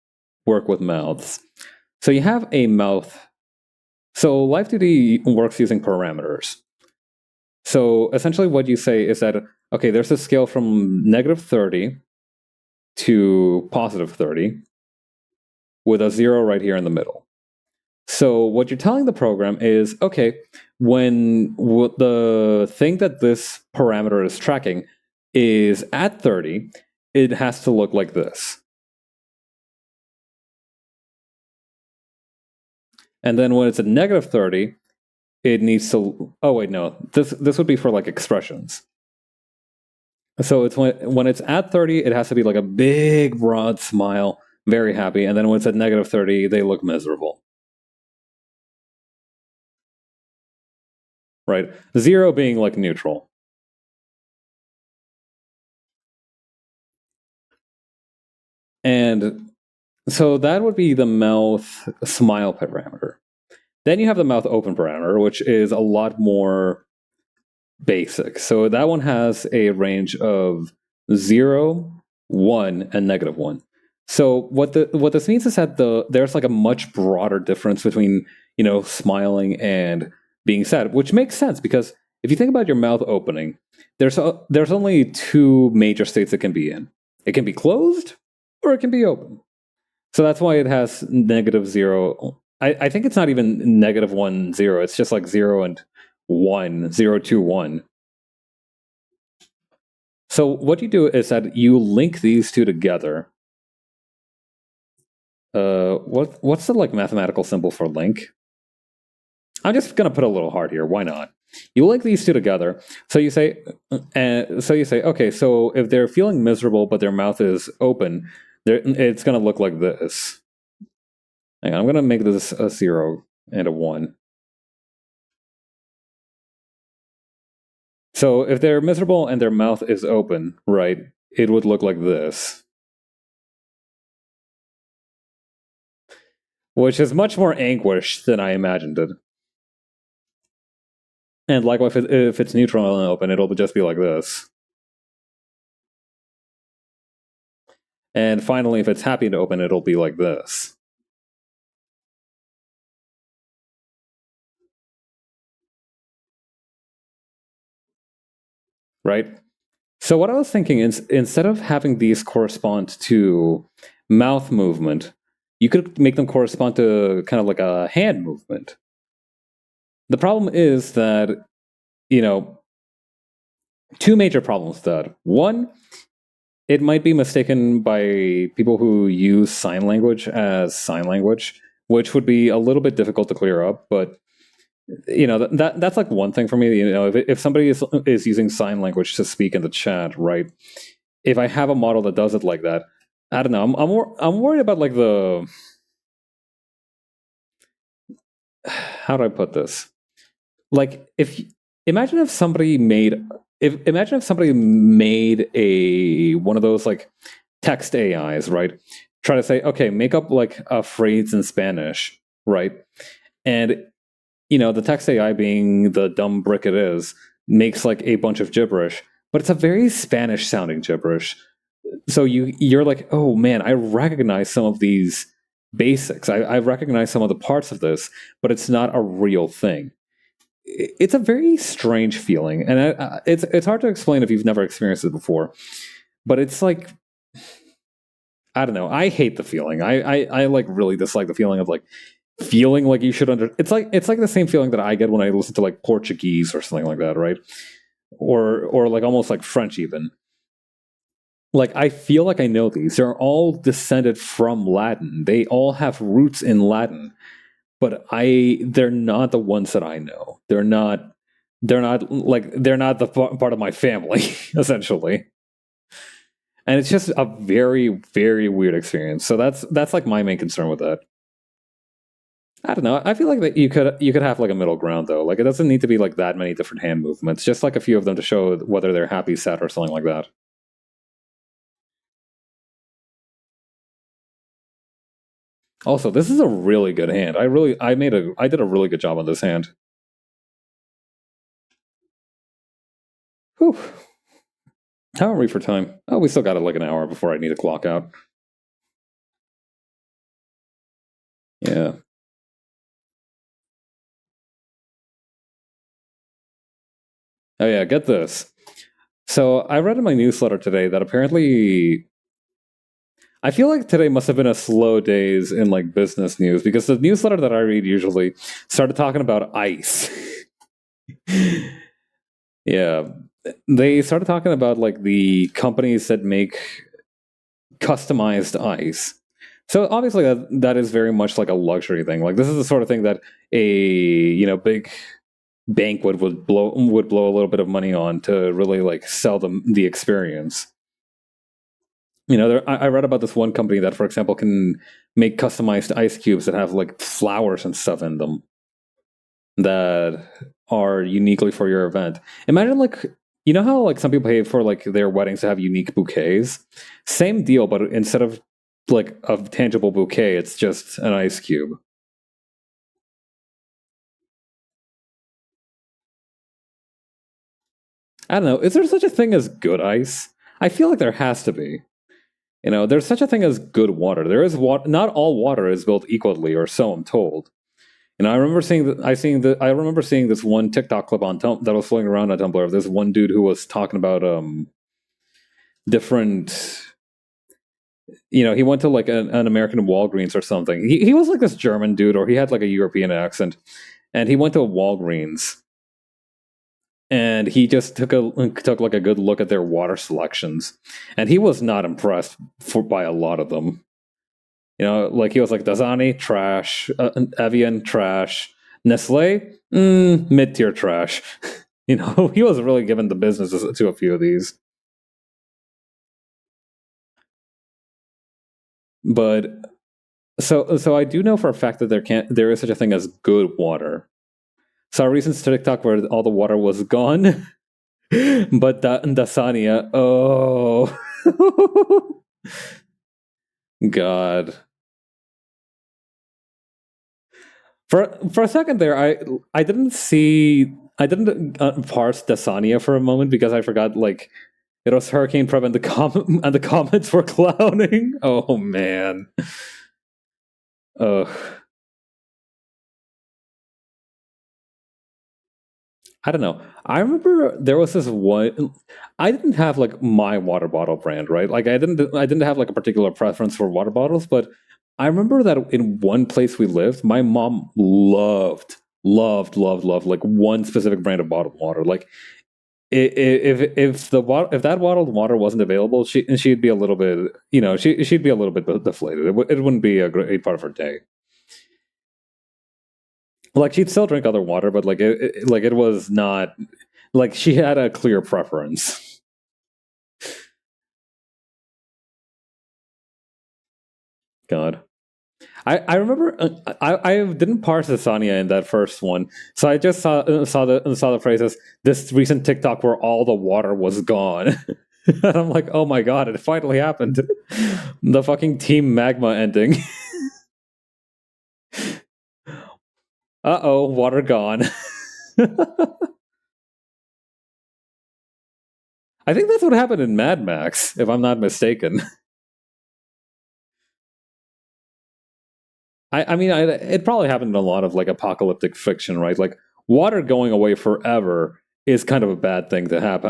S1: work with mouths. So you have a mouth. So Live 2D works using parameters. So essentially what you say is that, okay, there's a scale from -30 to +30 with a 0 right here in the middle. So what you're telling the program is, okay, when the thing that this parameter is tracking is at 30, it has to look like this. And then when it's at -30, it needs to, oh wait, no, this would be for like expressions. So it's when it's at 30, it has to be like a big broad smile, very happy, and then when it's at -30, they look miserable. Right? 0 being like neutral. And so that would be the mouth smile parameter. Then you have the mouth open parameter, which is a lot more basic. So that one has a range of 0, 1, and -1. So what this means is that there's like a much broader difference between smiling and being sad, which makes sense because if you think about your mouth opening, there's only two major states it can be in. It can be closed or it can be open. So that's why it has -0. I think it's not even -1, 0. It's just like 0 and 1, 0, 2, 1. So what you do is that you link these two together. What's the like mathematical symbol for link? I'm just gonna put a little heart here. Why not? You link these two together. So you say, okay. So if they're feeling miserable but their mouth is open, it's gonna look like this. Hang on, I'm gonna make this a 0 and a 1. So if they're miserable and their mouth is open, right, it would look like this. Which is much more anguish than I imagined it. And likewise, if it's neutral and open, it'll just be like this. And finally, if it's happy to open, it'll be like this. Right? So what I was thinking is, instead of having these correspond to mouth movement, you could make them correspond to kind of like a hand movement. The problem is that, two major problems with that. One, it might be mistaken by people who use sign language as sign language, which would be a little bit difficult to clear up, but that's like one thing for me. If somebody is using sign language to speak in the chat, right? If I have a model that does it like that, I don't know. I'm worried about like the, how do I put this? Like imagine if somebody made a one of those like text AIs, right? Try to say, okay, make up like a phrase in Spanish, right? And the text AI, being the dumb brick it is, makes like a bunch of gibberish, but it's a very Spanish sounding gibberish. So you're like, oh man, I recognize some of these basics. I recognize some of the parts of this, but it's not a real thing. It's a very strange feeling, and it's hard to explain if you've never experienced it before. But it's like, I don't know. I hate the feeling. I like really dislike the feeling of like feeling like you should it's like the same feeling that I get when I listen to like Portuguese or something like that, right? Or like almost like French even. Like I feel like I know these. They're all descended from Latin. They all have roots in Latin. But they're not the ones that I know. They're not the part of my family, essentially. And it's just a very, very weird experience. So that's like my main concern with that. I don't know. I feel like that you could have like a middle ground though. Like it doesn't need to be like that many different hand movements. Just like a few of them to show whether they're happy, sad, or something like that. Also, this is a really good hand. I did a really good job on this hand. Whew. How are we for time? Oh, we still got like an hour before I need to clock out. Yeah. Oh yeah, get this. So I read in my newsletter today that apparently I feel like today must have been a slow days in like business news because the newsletter that I read usually started talking about ice. Yeah. They started talking about like the companies that make customized ice. So obviously that is very much like a luxury thing. Like this is the sort of thing that a big banquet would blow a little bit of money on to really like sell them the experience. I read about this one company that, for example, can make customized ice cubes that have like flowers and stuff in them that are uniquely for your event. Imagine like how like some people pay for like their weddings to have unique bouquets. Same deal, but instead of like a tangible bouquet, it's just an ice cube. I don't know. Is there such a thing as good ice? I feel like there has to be. There's such a thing as good water. There is water. Not all water is built equally, or so I'm told. I remember seeing this one TikTok clip that was floating around on Tumblr of this one dude who was talking about different. He went to like an American Walgreens or something. He was like this German dude, or he had like a European accent, and he went to a Walgreens, and he just took like a good look at their water selections, and he was not impressed by a lot of them. Like he was like Dasani trash, Evian trash, Nestle mid tier trash. He was really giving the business to a few of these. But so I do know for a fact that there is such a thing as good water. Saw a recent TikTok where all the water was gone, but Dasania, oh god. For a second there, I didn't parse Dasania for a moment because I forgot like it was Hurricane Prep and the comments were clowning. Oh man. Ugh. I don't know. I remember there was this one. I didn't have like my water bottle brand, right? Like I didn't have like a particular preference for water bottles, but I remember that in one place we lived, my mom loved like one specific brand of bottled water. Like if that bottled water wasn't available, she'd be a little bit, she'd be a little bit deflated. It wouldn't be a great part of her day. Like she'd still drink other water, but like it was not like she had a clear preference. God, I remember I didn't parse the Sanya in that first one, so I just saw the phrases this recent TikTok where all the water was gone, and I'm like, oh my god, it finally happened, the fucking Team Magma ending. Uh-oh, water gone. I think that's what happened in Mad Max, if I'm not mistaken. It probably happened in a lot of like apocalyptic fiction, right? Like water going away forever is kind of a bad thing to have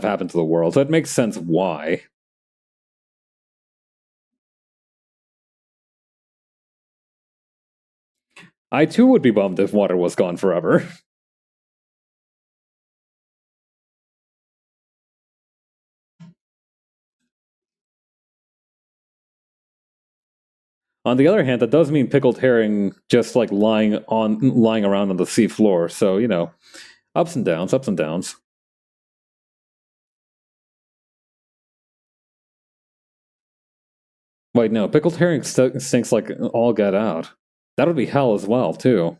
S1: happen to the world. So it makes sense why. I too would be bummed if water was gone forever. On the other hand, that does mean pickled herring just like lying around on the sea floor. So ups and downs, ups and downs. Wait, no, pickled herring stinks like all get out. That would be hell as well, too.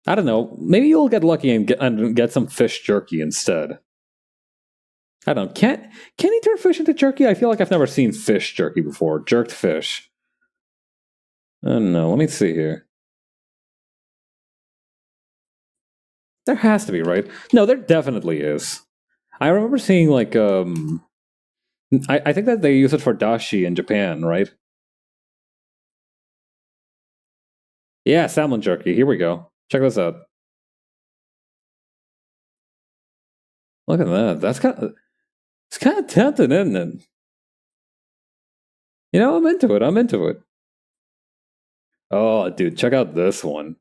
S1: I don't know. Maybe you'll get lucky and get some fish jerky instead. I don't know. Can he turn fish into jerky? I feel like I've never seen fish jerky before. Jerked fish. I don't know. Let me see here. There has to be, right? No, there definitely is. I remember seeing like I think that they use it for dashi in Japan, right? Yeah, salmon jerky. Here we go. Check this out. Look at that. It's kind of tempting, isn't it? You know, I'm into it. I'm into it. Oh, dude, check out this one.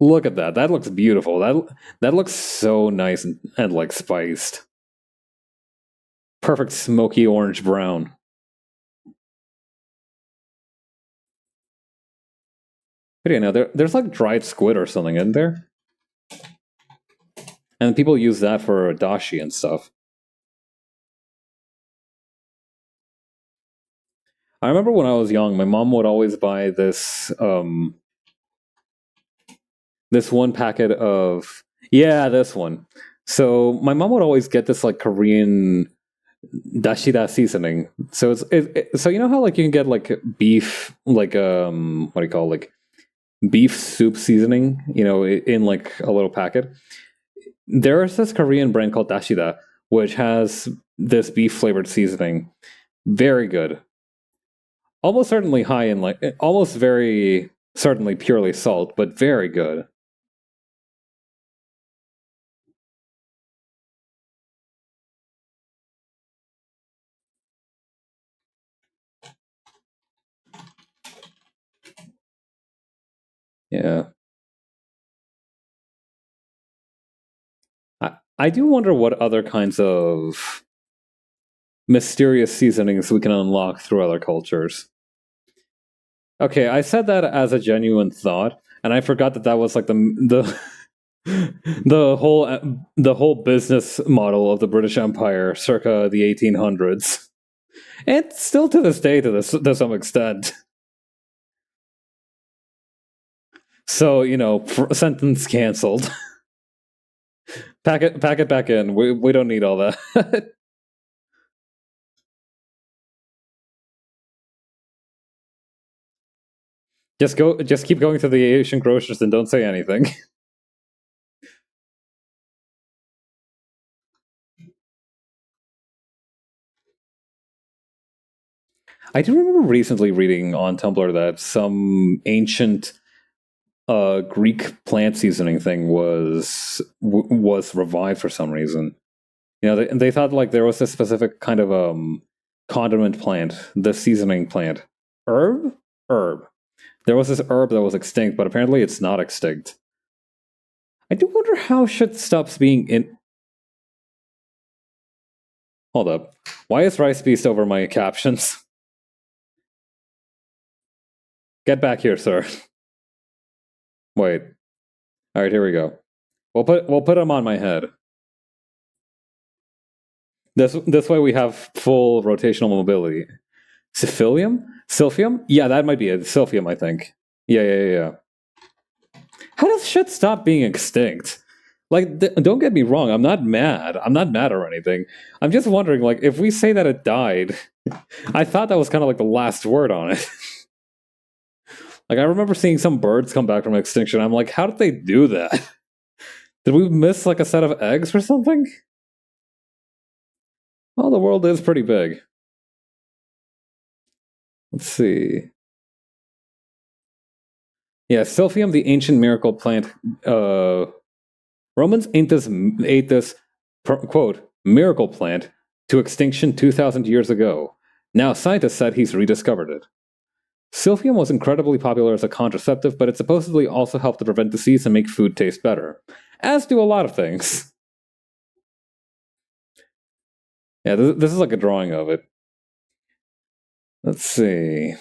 S1: Look at that. That looks beautiful. That looks so nice and like spiced. Perfect smoky orange brown. But yeah, now there's like dried squid or something in there, and people use that for dashi and stuff. I remember when I was young, my mom would always buy this one packet of, yeah, this one. So my mom would always get this like Korean dashida seasoning. So so you know how like you can get like beef, like what do you call it? Like beef soup seasoning, you know, in like a little packet. There is this Korean brand called dashida which has this beef flavored seasoning. Very good. Almost certainly high in like almost very certainly purely salt, but very good. Yeah. I do wonder what other kinds of mysterious seasonings we can unlock through other cultures. Okay, I said that as a genuine thought, and I forgot that that was like the whole business model of the British Empire, circa the 1800s, and still to this day, to some extent. So you know, sentence canceled. Pack it back in. We don't need all that. Just keep going to the Asian grocers and don't say anything. I do remember recently reading on Tumblr that some ancient Greek plant seasoning thing was revived for some reason. You know, they thought like there was a specific kind of condiment plant, the seasoning plant, herb. There was this herb that was extinct, but apparently it's not extinct. I do wonder how shit stops being in. Hold up, why is Rice Beast over my captions? Get back here, sir. Wait. All right, here we go. We'll put him on my head. This way we have full rotational mobility. Silphium? Silphium? Yeah, that might be it. Silphium, I think. Yeah. How does shit stop being extinct? Like, don't get me wrong. I'm not mad. I'm not mad or anything. I'm just wondering, like, if we say that it died, I thought that was kind of like the last word on it. Like, I remember seeing some birds come back from extinction. I'm like, how did they do that? Did we miss like a set of eggs or something? Well, the world is pretty big. Let's see. Yeah, Silphium, the ancient miracle plant. Romans ate this quote miracle plant to extinction 2,000 years ago. Now scientists said he's rediscovered it. Silphium was incredibly popular as a contraceptive, but it supposedly also helped to prevent disease and make food taste better, as do a lot of things. Yeah, this is like a drawing of it. Let's see.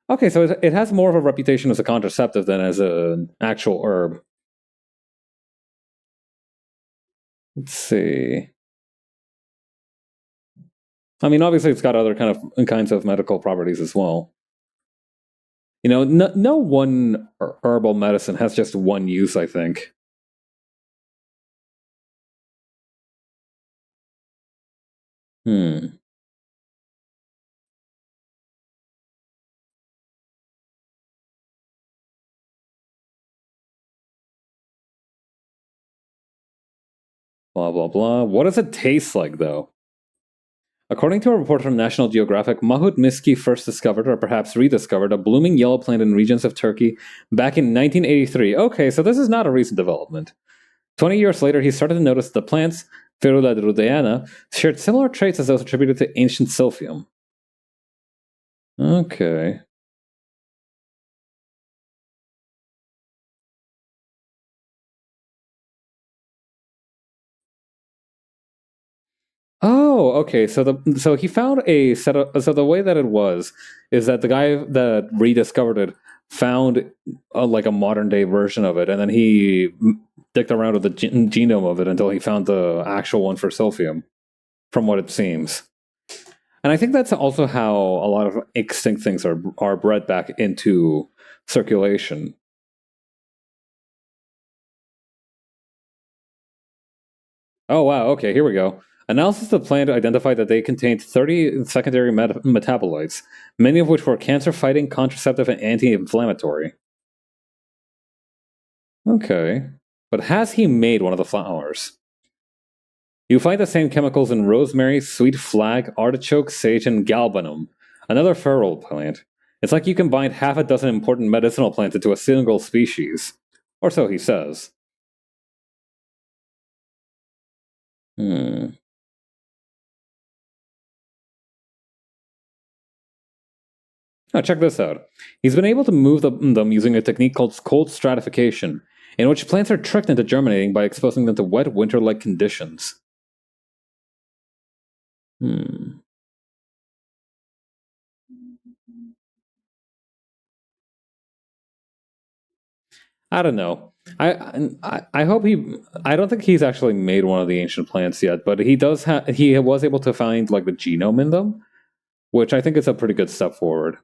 S1: Okay, so it has more of a reputation as a contraceptive than as an actual herb. Let's see. I mean, obviously, it's got other kinds of medical properties as well. No one herbal medicine has just one use, I think. Hmm. Blah, blah, blah. What does it taste like, though? According to a report from National Geographic, Mahut Miski first discovered, or perhaps rediscovered, a blooming yellow plant in regions of Turkey back in 1983. Okay, so this is not a recent development. 20 years later, he started to notice the plants, Ferula rudeana, shared similar traits as those attributed to ancient Silphium. Okay. Oh, okay. So he found a set of, so the way that it was is that the guy that rediscovered it found like a modern day version of it, and then he dicked around with the genome of it until he found the actual one for Silphium, from what it seems. And I think that's also how a lot of extinct things are bred back into circulation. Oh wow, okay, here we go. Analysis of the plant identified that they contained 30 secondary metabolites, many of which were cancer-fighting, contraceptive, and anti-inflammatory. Okay. But has he made one of the flowers? You find the same chemicals in rosemary, sweet flag, artichoke, sage, and galbanum, another feral plant. It's like you combined half a dozen important medicinal plants into a single species. Or so he says. Hmm. Now, check this out. He's been able to move them using a technique called cold stratification, in which plants are tricked into germinating by exposing them to wet winter like conditions. Hmm. I don't know. I hope he. I don't think he's actually made one of the ancient plants yet, but he does. He was able to find like the genome in them, which I think is a pretty good step forward.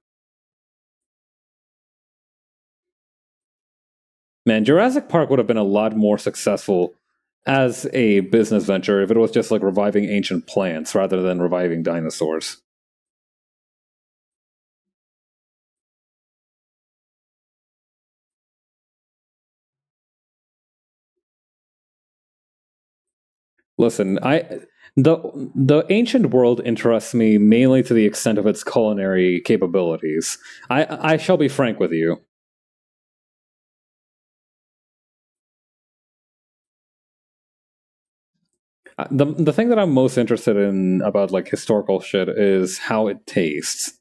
S1: Man, Jurassic Park would have been a lot more successful as a business venture if it was just like reviving ancient plants rather than reviving dinosaurs. Listen, the ancient world interests me mainly to the extent of its culinary capabilities. I shall be frank with you. The thing that I'm most interested in about like historical shit is how it tastes.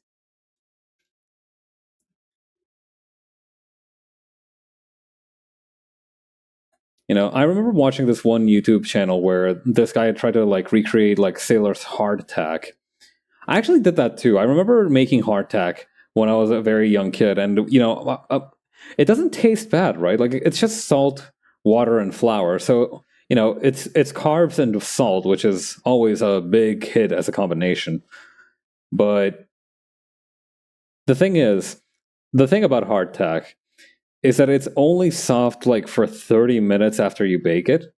S1: I remember watching this one YouTube channel where this guy tried to like recreate like sailor's hardtack. I actually did that too. I remember making hardtack when I was a very young kid, and it doesn't taste bad, right? Like it's just salt, water, and flour. So it's carbs and salt, which is always a big hit as a combination. But the thing is, the thing about hardtack is that it's only soft like for 30 minutes after you bake it.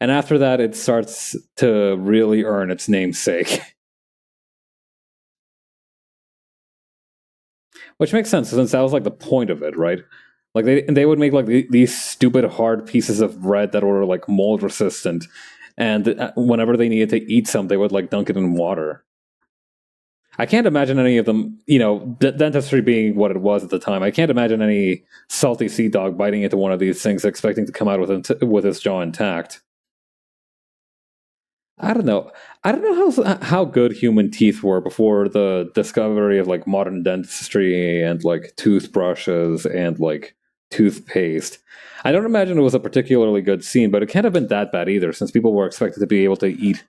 S1: And after that, it starts to really earn its namesake. Which makes sense since that was like the point of it, right? Like they would make like these stupid hard pieces of bread that were like mold resistant, and whenever they needed to eat some, they would like dunk it in water. I can't imagine any of them, dentistry being what it was at the time. I can't imagine any salty sea dog biting into one of these things expecting to come out with his jaw intact. I don't know. I don't know how good human teeth were before the discovery of like modern dentistry and like toothbrushes and like toothpaste. I don't imagine it was a particularly good scene, but it can't have been that bad either, since people were expected to be able to eat,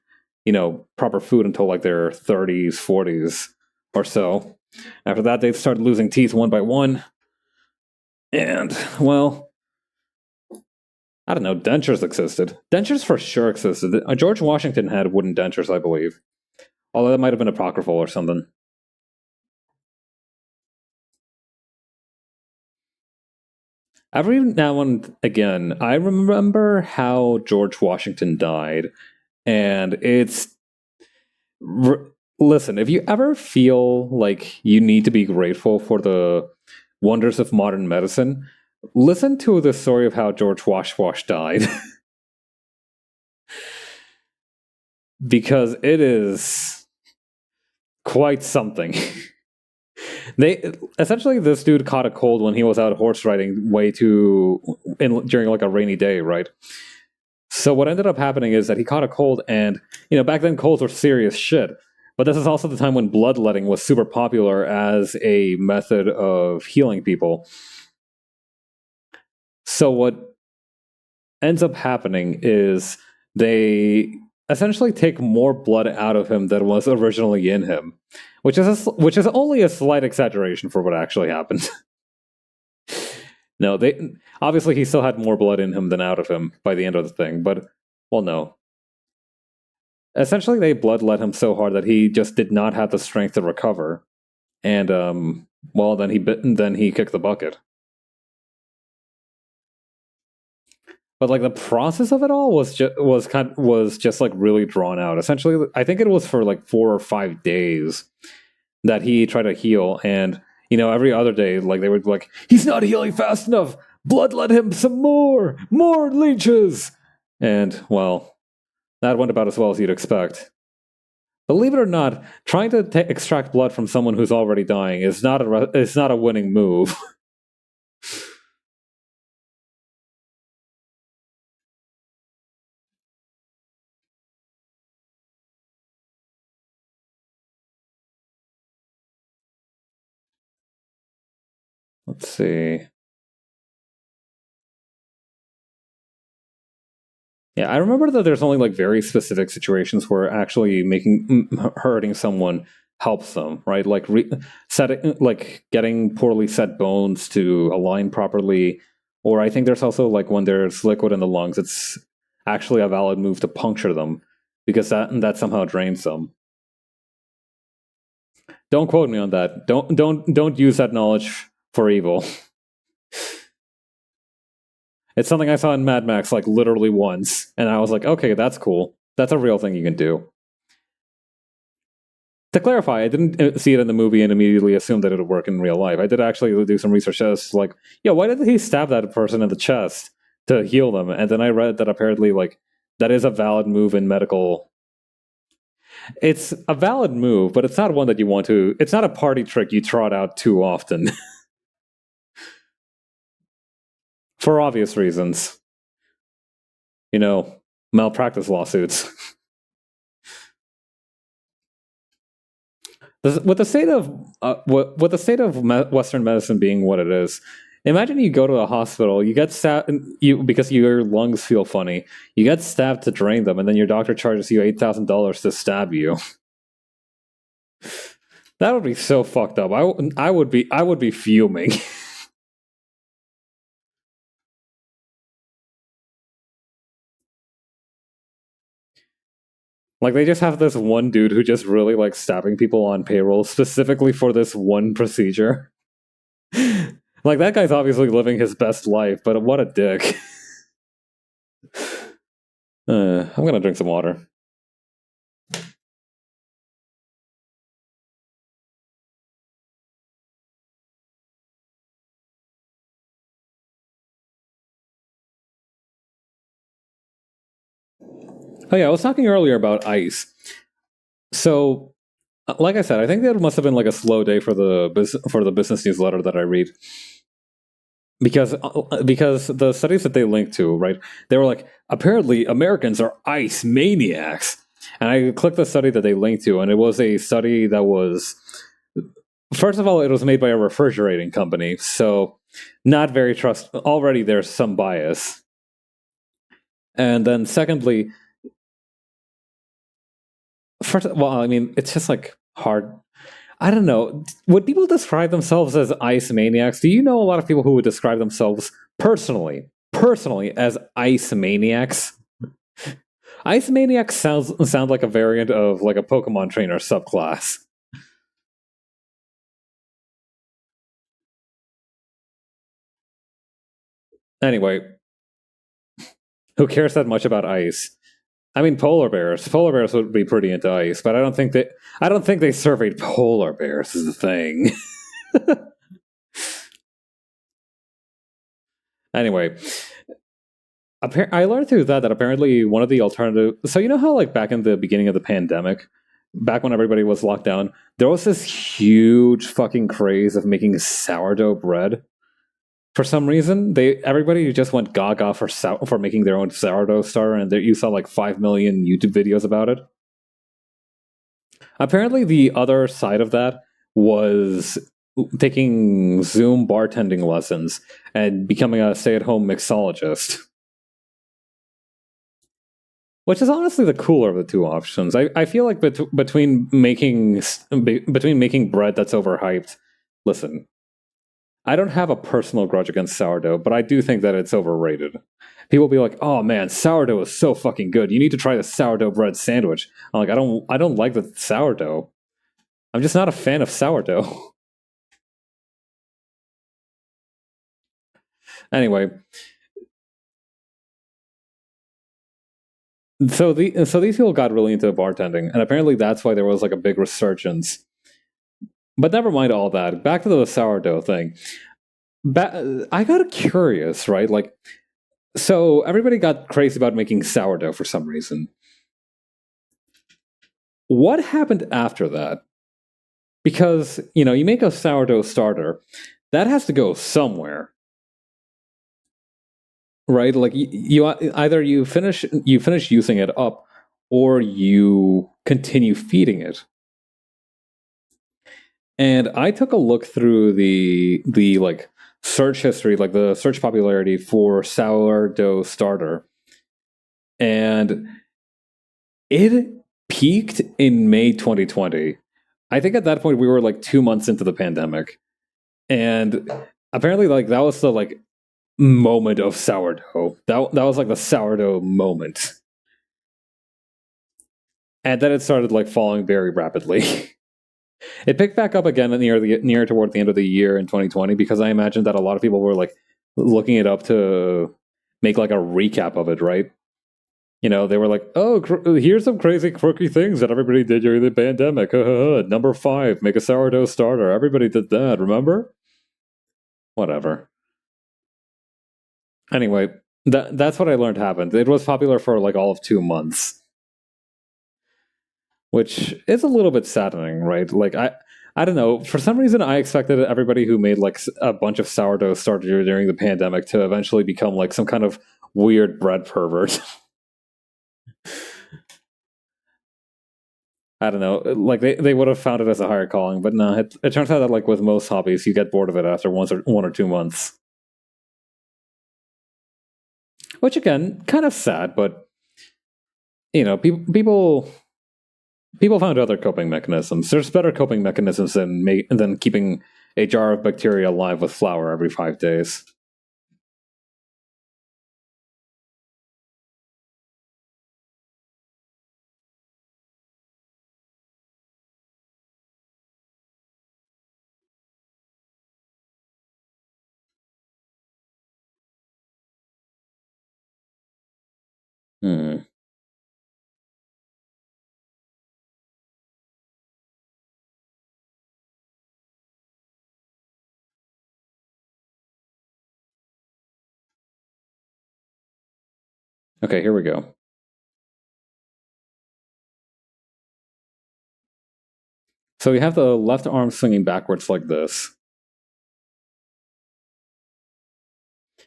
S1: proper food until like their 30s, 40s or so. After that, they started losing teeth one by one, and well, I don't know, dentures existed. Dentures for sure existed. George Washington had wooden dentures, I believe. Although that might have been apocryphal or something. Every now and again, I remember how George Washington died, and listen, if you ever feel like you need to be grateful for the wonders of modern medicine, listen to the story of how George Wash died. Because it is quite something. They essentially, this dude caught a cold when he was out horse riding during like a rainy day, right? So what ended up happening is that he caught a cold, and back then colds were serious shit. But this is also the time when bloodletting was super popular as a method of healing people. So what ends up happening is they essentially take more blood out of him than was originally in him, which is only a slight exaggeration for what actually happened. No, they obviously he still had more blood in him than out of him by the end of the thing, but well, no. Essentially, they bloodlet him so hard that he just did not have the strength to recover, and then he kicked the bucket. But like the process of it all was just like really drawn out. Essentially, I think it was for like 4 or 5 days that he tried to heal, and every other day, like they were like, he's not healing fast enough. Bloodlet him some more leeches, and well, that went about as well as you'd expect. Believe it or not, trying to extract blood from someone who's already dying is not a winning move. Let's see. Yeah, I remember that there's only like very specific situations where actually hurting someone helps them, right? Like getting poorly set bones to align properly, or I think there's also like when there's liquid in the lungs, it's actually a valid move to puncture them because that somehow drains them. Don't quote me on that. Don't use that knowledge for evil. It's something I saw in Mad Max like literally once, and I was like, okay, that's cool. That's a real thing you can do. To clarify, I didn't see it in the movie and immediately assume that it would work in real life. I did actually do some research as like, yeah, why did he stab that person in the chest to heal them? And then I read that apparently like that is a valid move in medical. It's a valid move, but it's not one that you want to. It's not a party trick you trot out too often. For obvious reasons. Malpractice lawsuits. With the state of Western medicine being what it is, imagine you go to a hospital, you get stabbed, because your lungs feel funny, you get stabbed to drain them, and then your doctor charges you $8,000 to stab you. That would be so fucked up. I would be fuming. Like they just have this one dude who just really likes stabbing people on payroll specifically for this one procedure. Like that guy's obviously living his best life, but what a dick. I'm gonna drink some water. Oh yeah, I was talking earlier about ice. So, like I said, I think that must have been like a slow day for the business newsletter that I read, because the studies that they linked to, right? They were like, apparently Americans are ice maniacs, and I clicked the study that they linked to, and it was a study that was, first of all, it was made by a refrigerating company, so not very trust. Already, there's some bias, and then secondly. I mean, it's just like hard. I don't know. Would people describe themselves as ice maniacs? Do you know a lot of people who would describe themselves personally as ice maniacs? Ice Maniac sound like a variant of like a Pokemon trainer subclass. Anyway, who cares that much about ice? I mean, polar bears. Polar bears would be pretty into ice, but I don't think they surveyed polar bears. Is the thing. Anyway, I learned through that apparently one of the alternative. So you know how like back in the beginning of the pandemic, back when everybody was locked down, there was this huge fucking craze of making sourdough bread. For some reason, everybody just went gaga for making their own sourdough starter, and you saw like 5 million YouTube videos about it. Apparently, the other side of that was taking Zoom bartending lessons and becoming a stay-at-home mixologist. Which is honestly the cooler of the two options. I feel like between making bread that's overhyped. Listen, I don't have a personal grudge against sourdough, but I do think that it's overrated. People be like, "Oh man, sourdough is so fucking good. You need to try the sourdough bread sandwich." I'm like, I don't like the sourdough. I'm just not a fan of sourdough. Anyway, so these people got really into bartending, and apparently that's why there was like a big resurgence. But never mind all that. Back to the sourdough thing. I got curious, right? Like, so everybody got crazy about making sourdough for some reason. What happened after that? Because, you know, you make a sourdough starter, that has to go somewhere. Right? Like you either you finish using it up or you continue feeding it. And I took a look through the like search history, like the search popularity for sourdough starter. And it peaked in May 2020. I think at that point we were like 2 months into the pandemic. And apparently like that was the like moment of sourdough. That was like the sourdough moment. And then it started like falling very rapidly. It picked back up again near toward the end of the year in 2020 because I imagine that a lot of people were like looking it up to make like a recap of it, right? You know, they were like, "Oh, here's some crazy quirky things that everybody did during the pandemic. Number 5, make a sourdough starter. Everybody did that, remember?" Whatever. Anyway, that's what I learned happened. It was popular for like all of 2 months, which is a little bit saddening, right? Like I don't know. For some reason, I expected everybody who made like a bunch of sourdough starter during the pandemic to eventually become like some kind of weird bread pervert. I don't know. Like they would have found it as a higher calling, but no. It turns out that like with most hobbies, you get bored of it after 1 or 2 months. Which again, kind of sad, but you know, people found other coping mechanisms. There's better coping mechanisms than keeping a jar of bacteria alive with flour every 5 days. Hmm. Okay, here we go. So we have the left arm swinging backwards like this.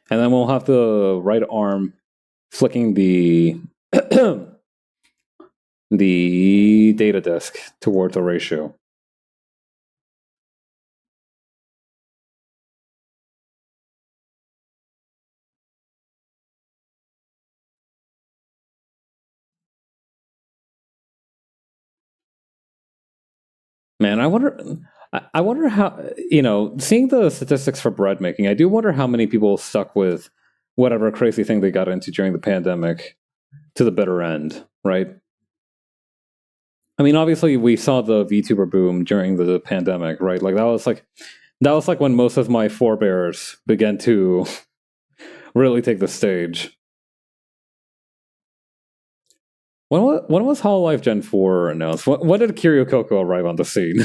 S1: And then we'll have the right arm flicking the the data disk towards a ratio. Man, I wonder how, you know, seeing the statistics for bread making, I do wonder how many people stuck with whatever crazy thing they got into during the pandemic to the bitter end. right? I mean, obviously, we saw the VTuber boom during the pandemic, right? Like that was like when most of my forebears began to really take the stage. When was Hololive Gen 4 announced? When did Kiryu Coco arrive on the scene?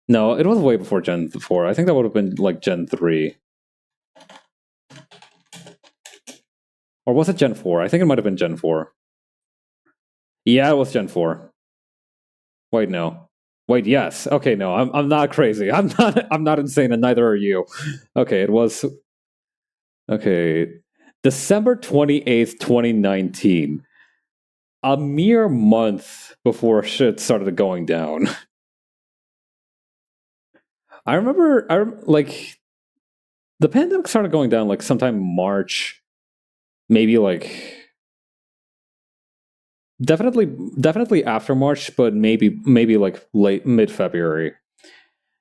S1: No, it was way before Gen 4. I think that would have been like Gen 3. Or was it Gen 4? I think it might have been Gen 4. Yeah, it was Gen 4. Wait, no. Wait, yes. Okay, no, I'm not crazy. I'm not insane, and neither are you. Okay, it was okay. December 28th, 2019. A mere month before shit started going down. Like the pandemic started going down like sometime March, maybe like definitely after March, but maybe like late mid February.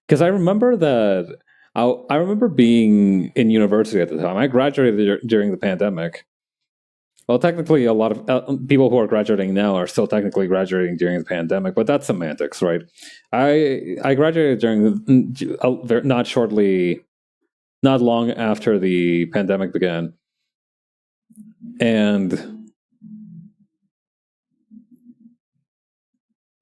S1: Because I remember that I remember being in university at the time. I graduated during the pandemic. Well, technically, a lot of people who are graduating now are still technically graduating during the pandemic, but that's semantics, right? I graduated during not long after the pandemic began, and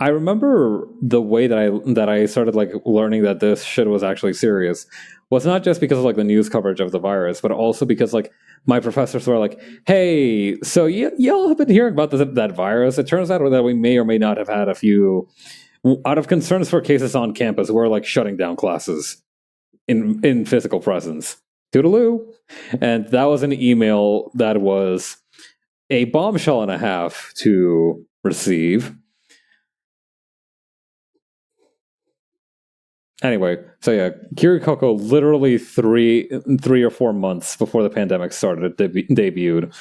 S1: I remember the way that I started like learning that this shit was actually serious was not just because of like the news coverage of the virus, but also because like my professors were like, "Hey, so y'all have been hearing about that virus? It turns out that we may or may not have had a few, out of concerns for cases on campus, we're like shutting down classes in physical presence." Toodaloo, and that was an email that was a bombshell and a half to receive. Anyway, so yeah, Kirikoko literally 3 or 4 months before the pandemic started debuted,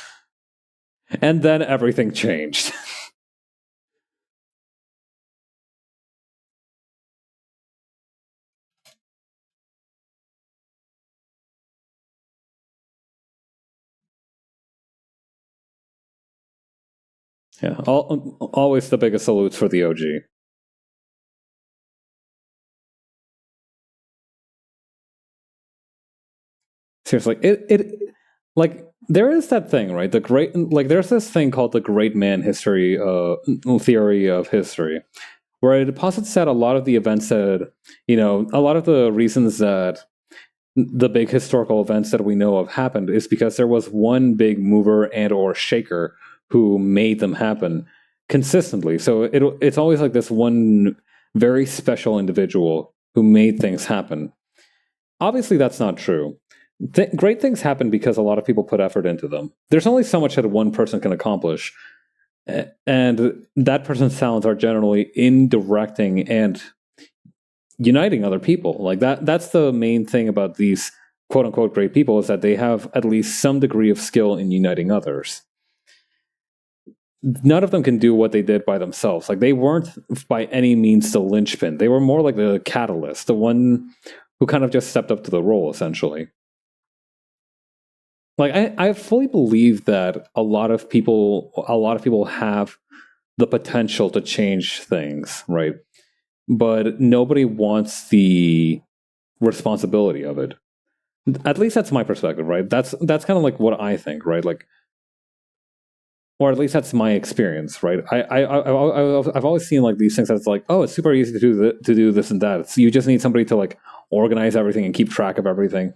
S1: and then everything changed. Yeah, always the biggest salutes for the OG. Seriously, it like there is that thing, right? The great like there's this thing called the great man history theory of history, where it posits that a lot of the events that a lot of the reasons that the big historical events that we know of happened is because there was one big mover and or shaker who made them happen consistently. So it's always like this one very special individual who made things happen. Obviously, that's not true. Great things happen because a lot of people put effort into them. There's only so much that one person can accomplish, and that person's talents are generally in directing and uniting other people. Like that's the main thing about these quote unquote great people, is that they have at least some degree of skill in uniting others. None of them can do what they did by themselves. Like they weren't by any means the linchpin. They were more like the catalyst, the one who kind of just stepped up to the role, essentially. Like I fully believe that a lot of people have the potential to change things, right? But nobody wants the responsibility of it. At least that's my perspective, right? That's kind of like what I think, right? Like, or at least that's my experience, right? I've always seen like these things that's like, oh, it's super easy to do this and that. You just need somebody to like organize everything and keep track of everything.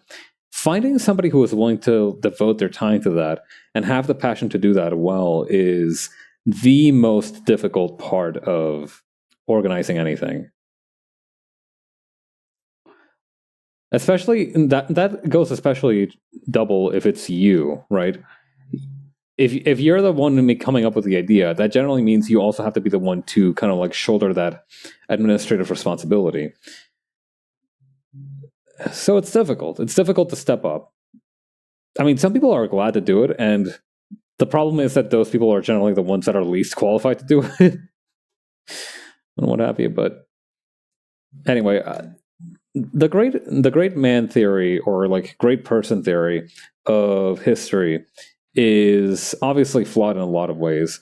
S1: Finding somebody who is willing to devote their time to that and have the passion to do that well is the most difficult part of organizing anything. Especially that goes especially double if it's you, right? If you're the one coming up with the idea, that generally means you also have to be the one to kind of like shoulder that administrative responsibility. So it's difficult. It's difficult to step up. I mean, some people are glad to do it, and the problem is that those people are generally the ones that are least qualified to do it, and what have you. But anyway, the great man theory, or like great person theory of history, is obviously flawed in a lot of ways.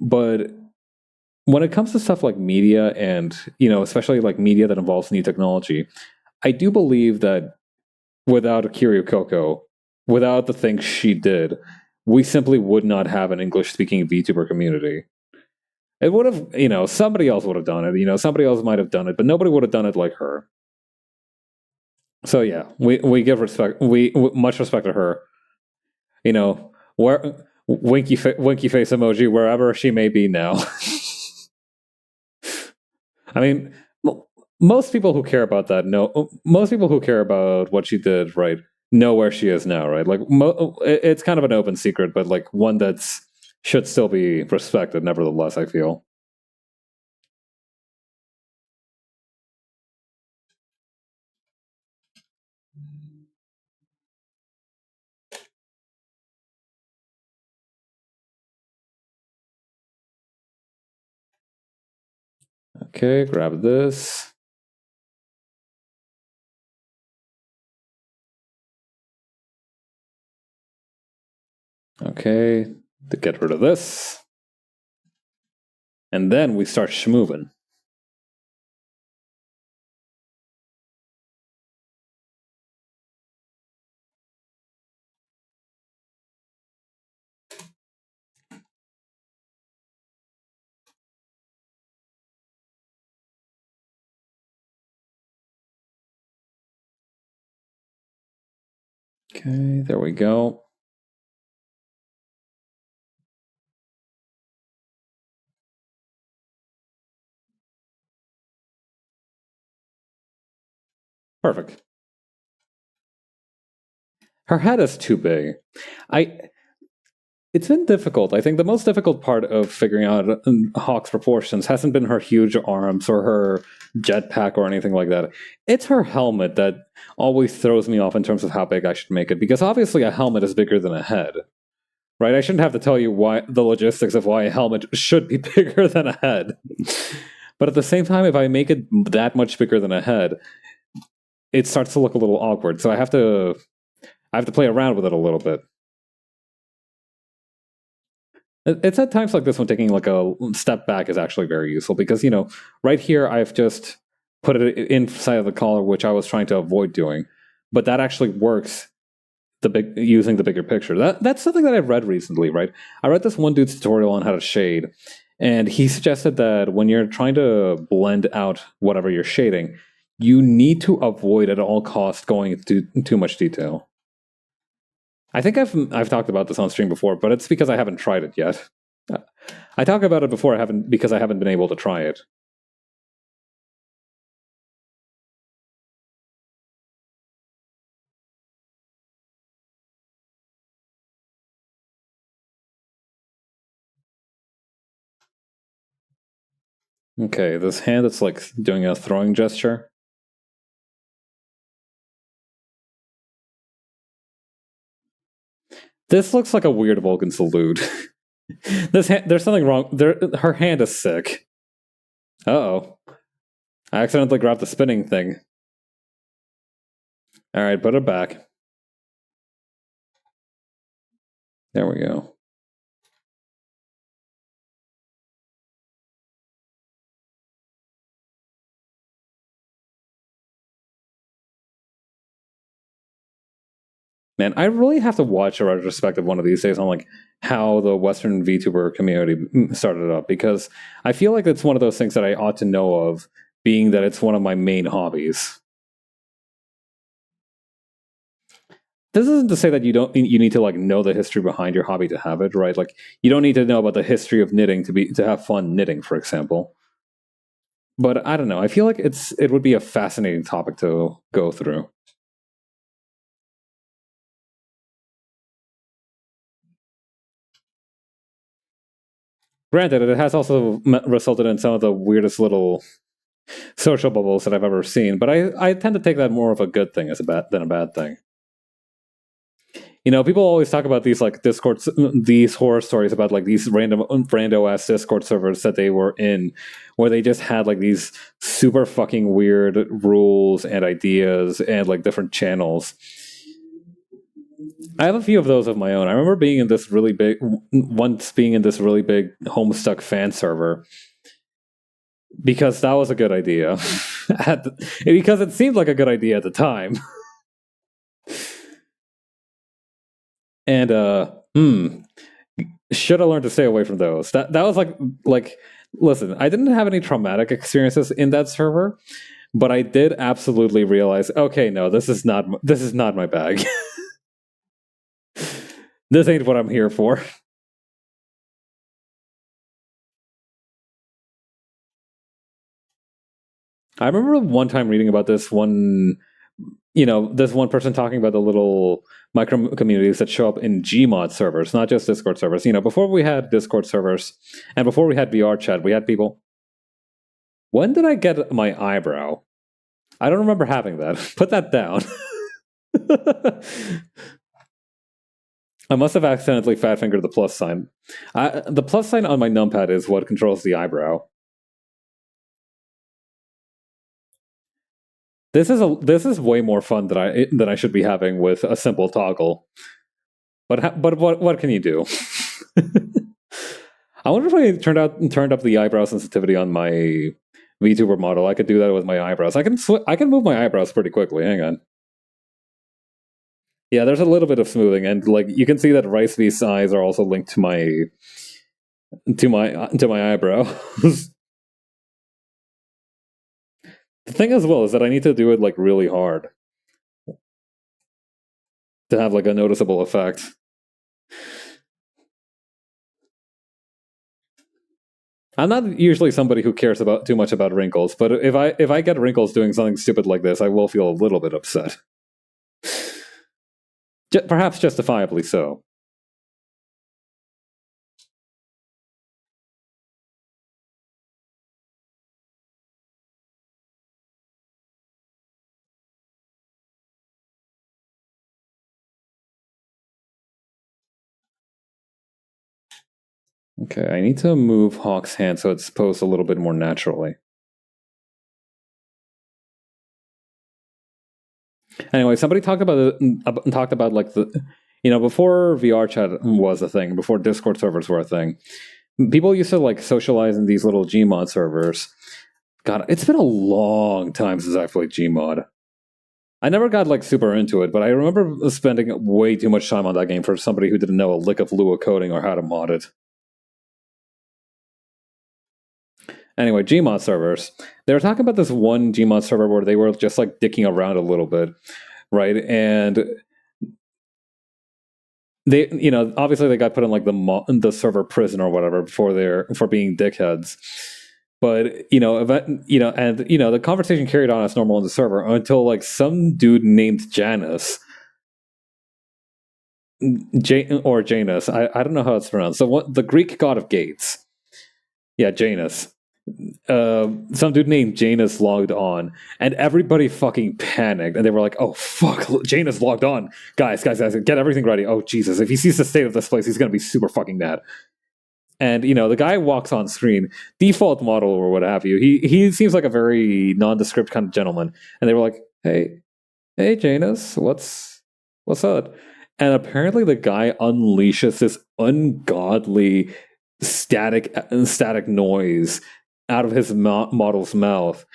S1: But when it comes to stuff like media and, especially like media that involves new technology, I do believe that without Akira Coco, without the things she did, we simply would not have an English speaking VTuber community. It would have, somebody else would have done it. Somebody else might have done it, but nobody would have done it like her. So yeah, we give respect, we much respect to her. Where winky face emoji wherever she may be now. I mean, most people who care about that know. Most people who care about what she did, right, know where she is now, right? Like, it's kind of an open secret, but like one that's should still be respected. Nevertheless, I feel. Okay, grab this. Okay, to get rid of this. And then we start schmoovin'. Okay, there we go. Perfect. Her head is too big. It's been difficult. I think the most difficult part of figuring out Hawk's proportions hasn't been her huge arms or her jetpack or anything like that. It's her helmet that always throws me off in terms of how big I should make it, because obviously a helmet is bigger than a head. Right? I shouldn't have to tell you why the logistics of why a helmet should be bigger than a head. But at the same time, if I make it that much bigger than a head, it starts to look a little awkward. So I have to play around with it a little bit. It's at times like this when taking like a step back is actually very useful, because, right here I've just put it inside of the collar, which I was trying to avoid doing, but that actually works using the bigger picture. That's something that I've read recently, right? I read this one dude's tutorial on how to shade, and he suggested that when you're trying to blend out whatever you're shading, you need to avoid at all costs going into too much detail. I think I've talked about this on stream before, but it's because I haven't tried it yet. I talk about it before because I haven't been able to try it. Okay, this hand that's like doing a throwing gesture. This looks like a weird Vulcan salute. There's something wrong. Her hand is sick. Uh-oh. I accidentally grabbed the spinning thing. Alright, put it back. There we go. Man, I really have to watch a retrospective one of these days on like how the Western VTuber community started up, because I feel like it's one of those things that I ought to know of, being that it's one of my main hobbies. This isn't to say that you need to like know the history behind your hobby to have it, right? Like, you don't need to know about the history of knitting to have fun knitting, for example. But I don't know. I feel like it would be a fascinating topic to go through. Granted, it has also resulted in some of the weirdest little social bubbles that I've ever seen, but I tend to take that more of a good thing than a bad thing. People always talk about these like Discord, these horror stories about like these rando ass Discord servers that they were in, where they just had like these super fucking weird rules and ideas and like different channels. I have a few of those of my own. I remember being in this really big, once being in this really big Homestuck fan server because that was a good idea. Because it seemed like a good idea at the time. And should have learned to stay away from those. That was like listen, I didn't have any traumatic experiences in that server, but I did absolutely realize, okay, no, this is not my bag. This ain't what I'm here for. I remember one time reading about this one person talking about the little micro communities that show up in Gmod servers, not just Discord servers. Before we had Discord servers and before we had VR chat, we had people. When did I get my eyebrow? I don't remember having that. Put that down. I must have accidentally fat fingered the plus sign. The plus sign on my numpad is what controls the eyebrow. This is way more fun than I should be having with a simple toggle. But what can you do? I wonder if I turned up the eyebrow sensitivity on my VTuber model. I could do that with my eyebrows. I can move my eyebrows pretty quickly. Hang on. Yeah, there's a little bit of smoothing, and like you can see that Rice Beast's eyes are also linked to my eyebrow. The thing as well is that I need to do it like really hard to have like a noticeable effect. I'm not usually somebody who cares about too much about wrinkles, but if I get wrinkles doing something stupid like this, I will feel a little bit upset. Perhaps justifiably so. Okay, I need to move Hawk's hand so it's posed a little bit more naturally. Anyway, somebody talked about like before VR chat was a thing, before Discord servers were a thing. People used to like socialize in these little Gmod servers. God, it's been a long time since I played Gmod. I never got like super into it, but I remember spending way too much time on that game for somebody who didn't know a lick of Lua coding or how to mod it. Anyway, Gmod servers. They were talking about this one Gmod server where they were just like dicking around a little bit, right? And they, obviously they got put in like the server prison or whatever for being dickheads. But the conversation carried on as normal in the server until like some dude named Janus, or Janus. I don't know how it's pronounced. So what the Greek god of gates? Yeah, Janus. Some dude named Janus logged on, and everybody fucking panicked, and they were like, "Oh fuck, Janus logged on, guys, get everything ready." Oh Jesus, if he sees the state of this place, he's gonna be super fucking mad. And the guy walks on screen, default model or what have you. He seems like a very nondescript kind of gentleman, and they were like, "Hey, Janus, what's up?" And apparently, the guy unleashes this ungodly static noise out of his model's mouth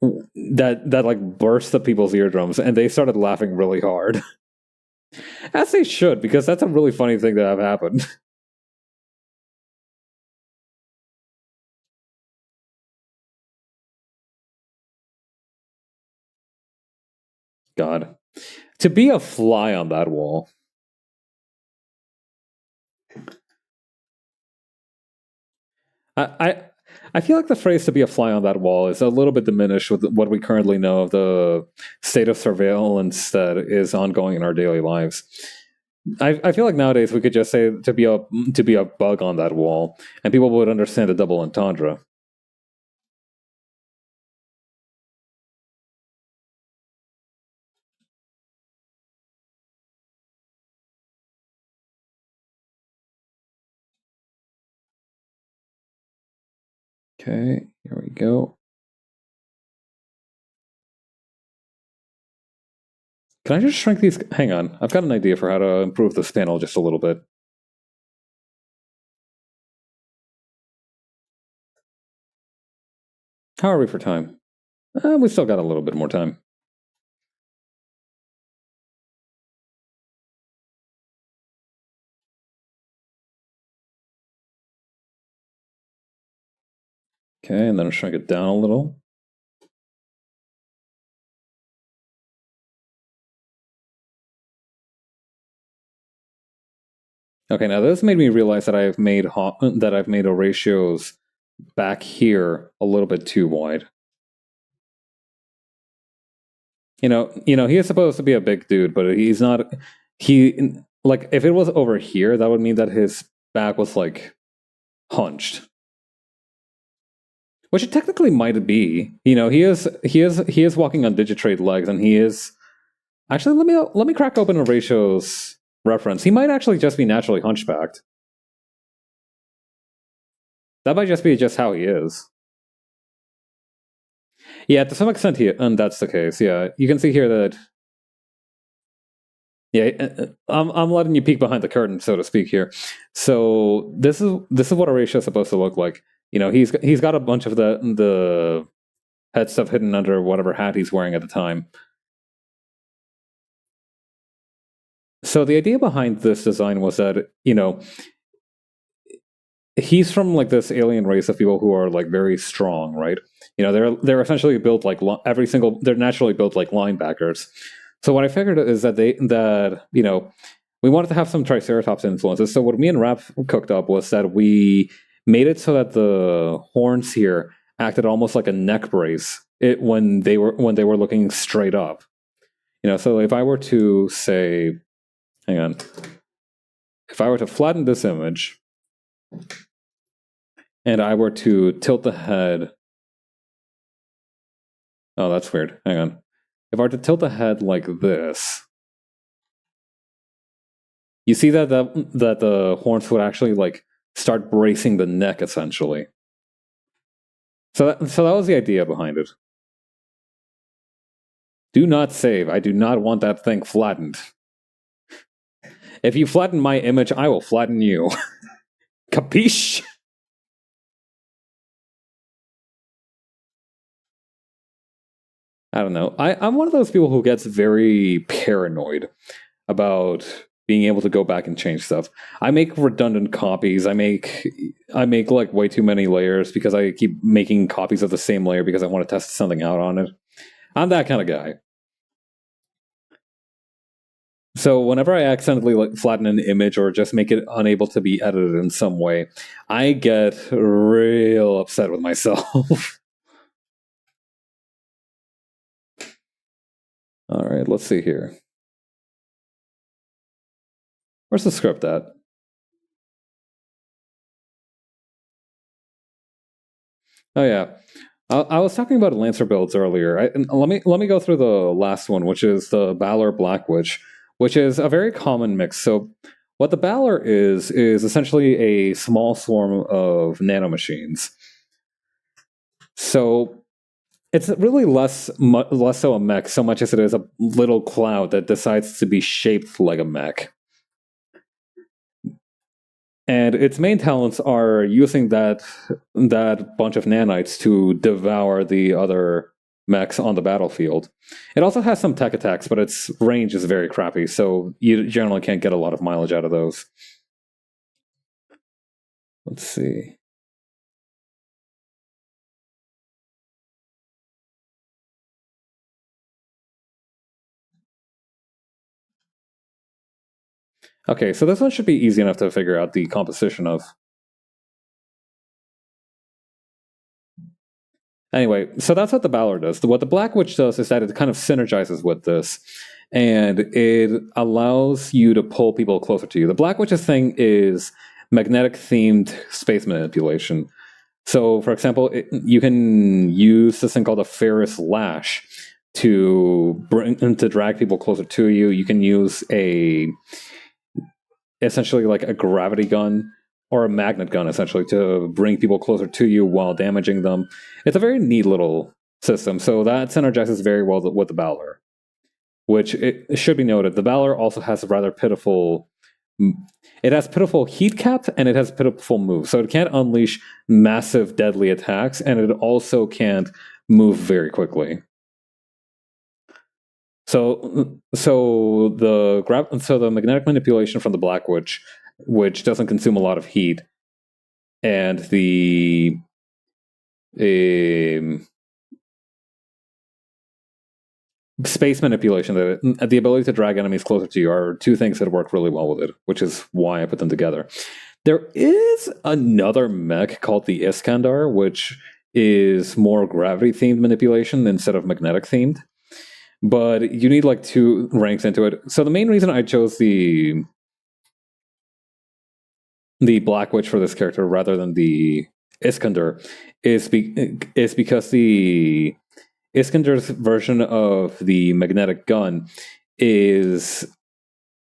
S1: that like burst the people's eardrums, and they started laughing really hard, as they should, because that's a really funny thing to have happened. God, to be a fly on that wall. I I feel like the phrase "to be a fly on that wall" is a little bit diminished with what we currently know of the state of surveillance that is ongoing in our daily lives. I feel like nowadays we could just say to be a bug on that wall, and people would understand the double entendre. Okay, here we go. Can I just shrink these? Hang on. I've got an idea for how to improve this panel just a little bit. How are we for time? We've still got a little bit more time. Okay, and then I'll shrink it down a little. Okay, now this made me realize that I've made the ratios back here a little bit too wide. He is supposed to be a big dude, but he's not. Like, if it was over here, that would mean that his back was like hunched, which it technically might be. He is walking on Digitrade legs, and he is actually. Let me crack open a ratios reference. He might actually just be naturally hunchbacked. That might just be how he is. Yeah, to some extent, and that's the case. Yeah, you can see here that. Yeah, I'm letting you peek behind the curtain, so to speak. Here, so this is what a ratio is supposed to look like. He's got a bunch of the head stuff hidden under whatever hat he's wearing at the time. So the idea behind this design was that he's from like this alien race of people who are like very strong, right? They're essentially built like they're naturally built like linebackers. So what I figured is that we wanted to have some Triceratops influences. So what me and Rap cooked up was that we made it so that the horns here acted almost like a neck brace when they were looking straight up. So if I were to say, hang on, if I were to flatten this image and I were to tilt the head, oh, that's weird. Hang on. If I were to tilt the head like this, you see that the horns would actually like start bracing the neck essentially. So that was the idea behind it. Do not save. I do not want that thing flattened. If you flatten my image, I will flatten you. Capiche? I don't know. I'm one of those people who gets very paranoid about being able to go back and change stuff. I make redundant copies. I make like way too many layers because I keep making copies of the same layer because I want to test something out on it. I'm that kind of guy. So whenever I accidentally like flatten an image or just make it unable to be edited in some way, I get real upset with myself. All right, let's see here. Where's the script at? Oh yeah, I was talking about Lancer builds earlier. Let me go through the last one, which is the Balor Black Witch, which is a very common mix. So what the Balor is essentially a small swarm of nanomachines. So it's really less so a mech so much as it is a little cloud that decides to be shaped like a mech. And its main talents are using that bunch of nanites to devour the other mechs on the battlefield. It also has some tech attacks, but its range is very crappy, so you generally can't get a lot of mileage out of those. Let's see. Okay, so this one should be easy enough to figure out the composition of. Anyway, so that's what the Balor does. What the Black Witch does is that it kind of synergizes with this, and it allows you to pull people closer to you. The Black Witch's thing is magnetic-themed space manipulation. So, for example, you can use this thing called a Ferris Lash to drag people closer to you. You can use essentially like a gravity gun or a magnet gun, essentially, to bring people closer to you while damaging them. It's a very neat little system, so that synergizes very well with the Balor. which it should be noted, the Valor also has a rather pitiful. It has pitiful heat cap and it has pitiful moves, so it can't unleash massive deadly attacks, and it also can't move very quickly. So the magnetic manipulation from the Black Witch, which doesn't consume a lot of heat, and the space manipulation, the ability to drag enemies closer to you, are two things that work really well with it, which is why I put them together. There is another mech called the Iskandar, which is more gravity-themed manipulation instead of magnetic-themed. But you need like 2 ranks into it. So the main reason I chose the Black Witch for this character rather than the Iskandar is because the Iskandar's version of the magnetic gun is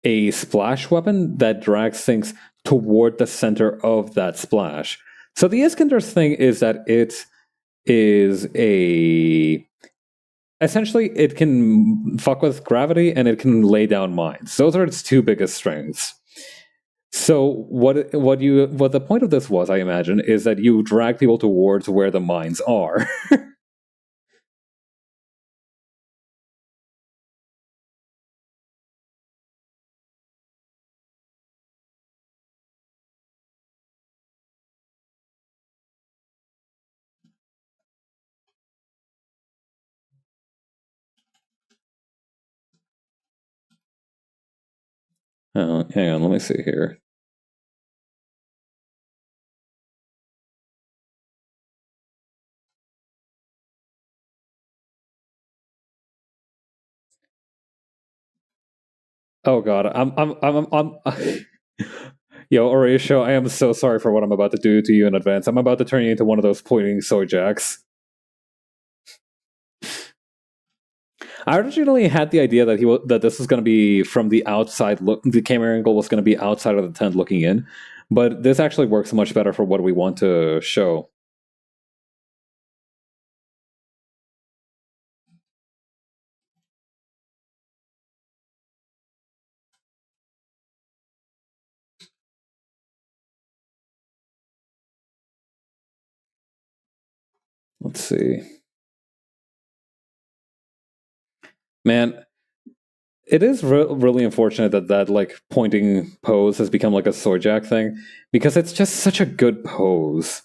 S1: a splash weapon that drags things toward the center of that splash. So the Iskandar's thing is that it is essentially it can fuck with gravity and it can lay down mines. Those are its 2 biggest strengths. So what the point of this was, I imagine, is that you drag people towards where the mines are. Hang on, let me see here. Oh god, I'm Yo, Horatio, I am so sorry for what I'm about to do to you in advance. I'm about to turn you into one of those pointing soy jacks. I originally had the idea that this was going to be from the outside look. The camera angle was going to be outside of the tent looking in, but this actually works much better for what we want to show. Let's see. Man, it is really unfortunate that like pointing pose has become like a soy jack thing, because it's just such a good pose.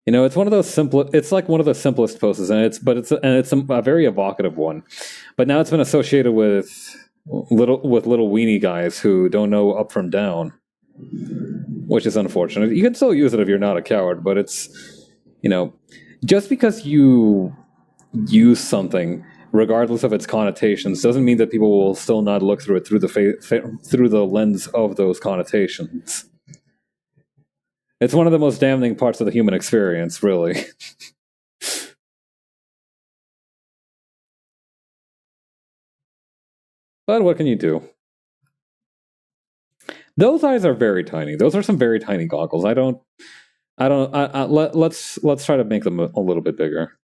S1: You know, it's one of those simple. It's like one of the simplest poses, and it's a very evocative one. But now it's been associated with little weenie guys who don't know up from down, which is unfortunate. You can still use it if you're not a coward, but it's, you know, just because you use something, regardless of its connotations, doesn't mean that people will still not look through it through the lens of those connotations. It's one of the most damning parts of the human experience, really. But what can you do? Those eyes are very tiny. Those are some very tiny goggles. Let's try to make them a little bit bigger.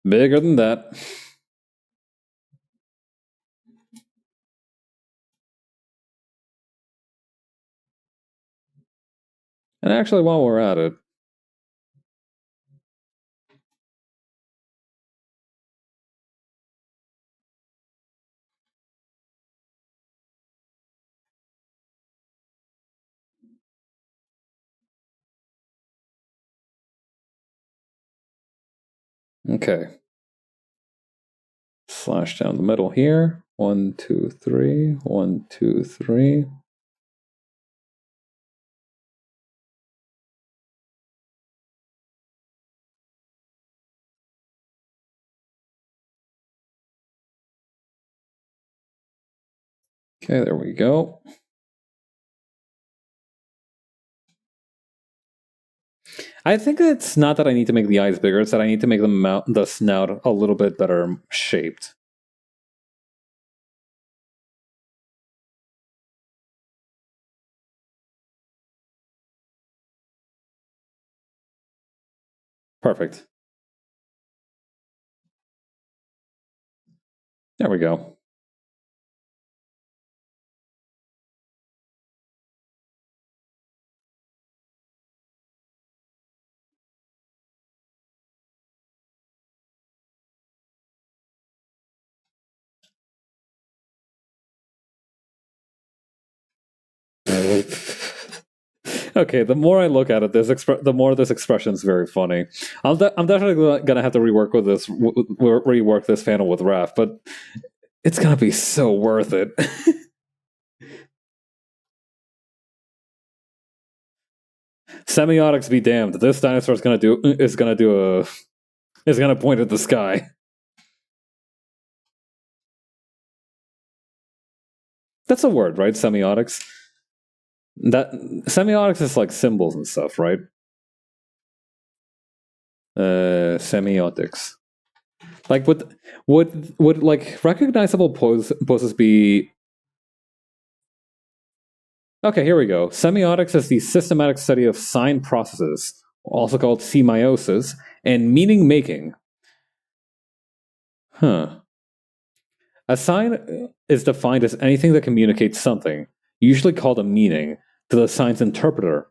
S1: Bigger than that. And actually, while we're at it, okay. Slash down the middle here. 1, 2, 3. 1, 2, 3. Okay, there we go. I think it's not that I need to make the eyes bigger, it's that I need to make the snout a little bit better shaped. Perfect. There we go. Okay, the more I look at it, the more this expression is very funny. I'm definitely gonna have to rework this panel with Raph, but it's gonna be so worth it. Semiotics be damned. This dinosaur is gonna point at the sky. That's a word, right? Semiotics. That semiotics is like symbols and stuff, right? Semiotics. Like, would like recognizable poses be? Okay, here we go. Semiotics is the systematic study of sign processes, also called semiosis, and meaning making. Huh. A sign is defined as anything that communicates something, usually called a meaning, to the sign's interpreter.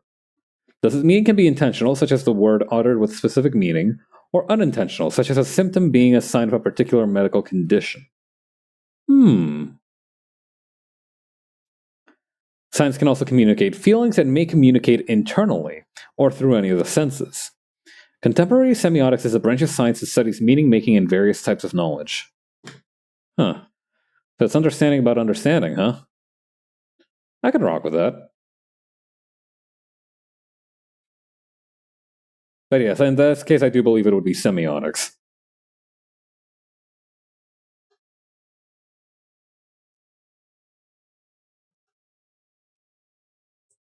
S1: This meaning can be intentional, such as the word uttered with specific meaning, or unintentional, such as a symptom being a sign of a particular medical condition. Signs can also communicate feelings and may communicate internally, or through any of the senses. Contemporary semiotics is a branch of science that studies meaning making in various types of knowledge. Huh. So it's understanding about understanding, huh? I can rock with that. But yes, in this case, I do believe it would be semiotics.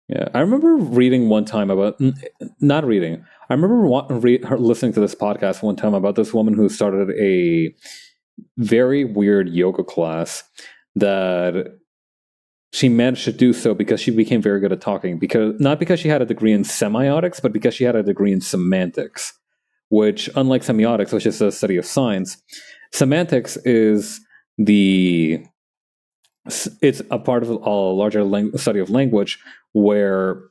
S1: Yeah, I remember reading one time about not reading. I remember listening to this podcast one time about this woman who started a very weird yoga class that she managed to do so because she became very good at talking. Not because she had a degree in semiotics, but because she had a degree in semantics, which, unlike semiotics, which is a study of signs, semantics is it's a part of a larger study of language where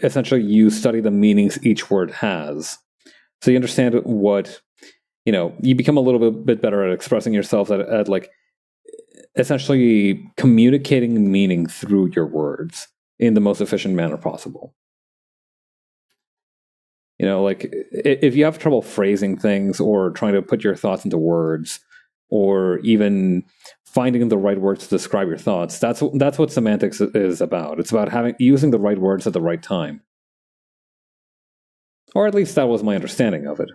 S1: essentially you study the meanings each word has. So you understand what, you become a little bit better at expressing yourself at like essentially communicating meaning through your words in the most efficient manner possible. Like if you have trouble phrasing things or trying to put your thoughts into words, or even finding the right words to describe your thoughts, that's what semantics is about. It's about using the right words at the right time. Or at least that was my understanding of it.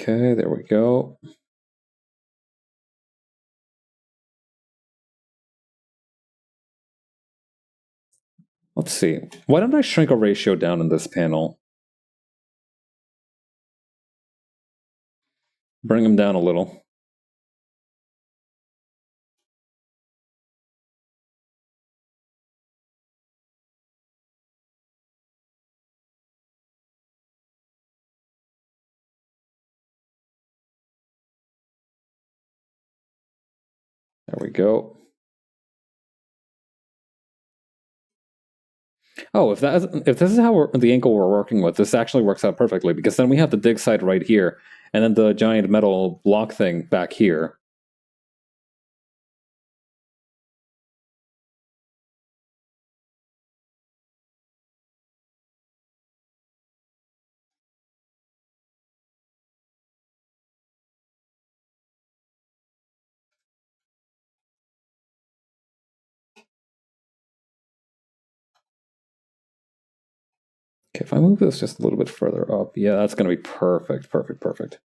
S1: Okay, there we go. Let's see. Why don't I shrink a ratio down in this panel? Bring them down a little. There we go. Oh, if this is how the angle we're working with, this actually works out perfectly, because then we have the dig site right here, and then the giant metal block thing back here. Okay, if I move this just a little bit further up, yeah, that's going to be perfect, perfect, perfect.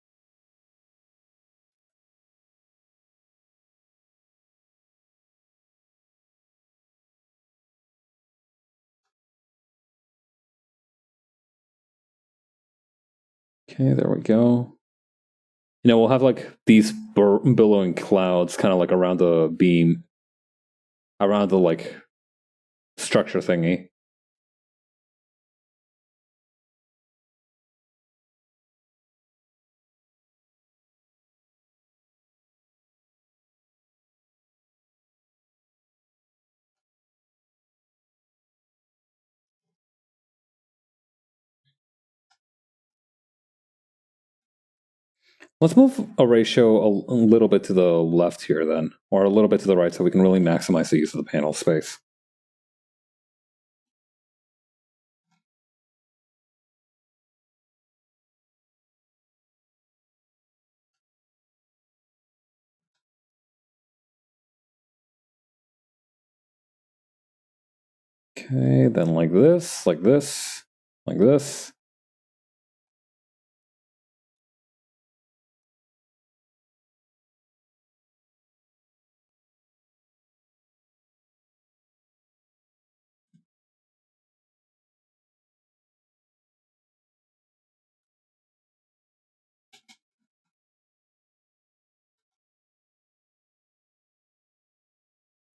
S1: Okay, there we go. We'll have like these billowing clouds kind of like around the beam, around the like structure thingy. Let's move a ratio a little bit to the left here then, or a little bit to the right so we can really maximize the use of the panel space. Okay, then like this, like this, like this.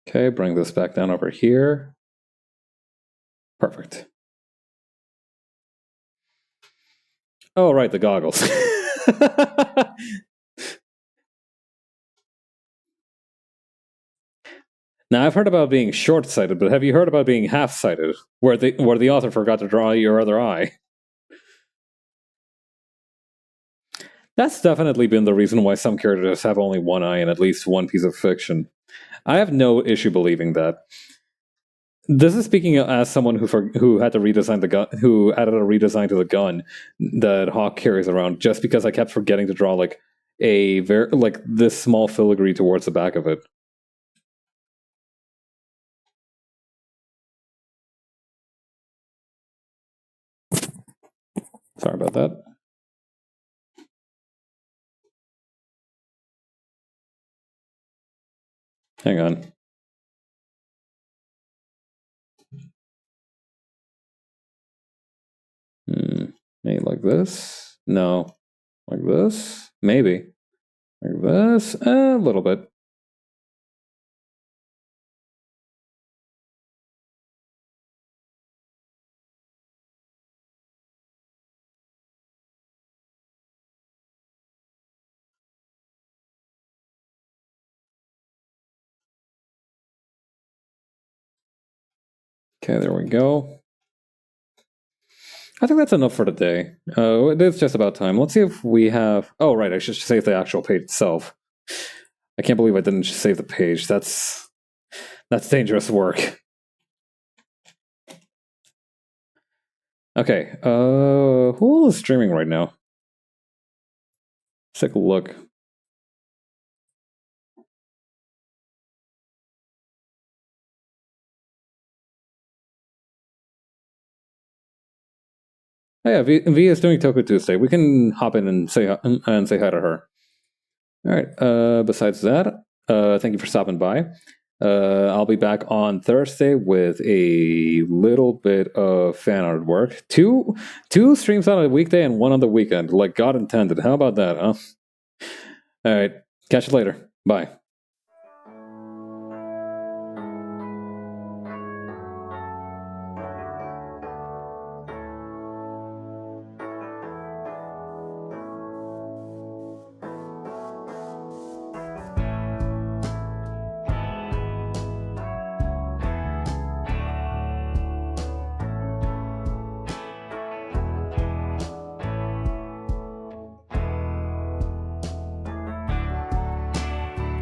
S1: Okay, bring this back down over here. Perfect. Oh, right, the goggles. Now, I've heard about being short-sighted, but have you heard about being half-sighted, where the author forgot to draw your other eye? That's definitely been the reason why some characters have only one eye in at least one piece of fiction. I have no issue believing that. This is speaking as someone who had to redesign the gun, who added a redesign to the gun that Hawk carries around, just because I kept forgetting to draw like this small filigree towards the back of it. Sorry about that. Hang on. Maybe like this? No. Like this? Maybe. Like this? A little bit. Okay, there we go. I think that's enough for today. It is just about time. Let's see if we have... Oh, right, I should save the actual page itself. I can't believe I didn't save the page. That's dangerous work. Okay, who is streaming right now? Let's take a look. Oh yeah, V is doing Toku Tuesday. We can hop in and say hi to her. All right. Besides that, thank you for stopping by. I'll be back on Thursday with a little bit of fan art work. Two streams on a weekday and one on the weekend, like God intended. How about that, huh? All right. Catch you later. Bye.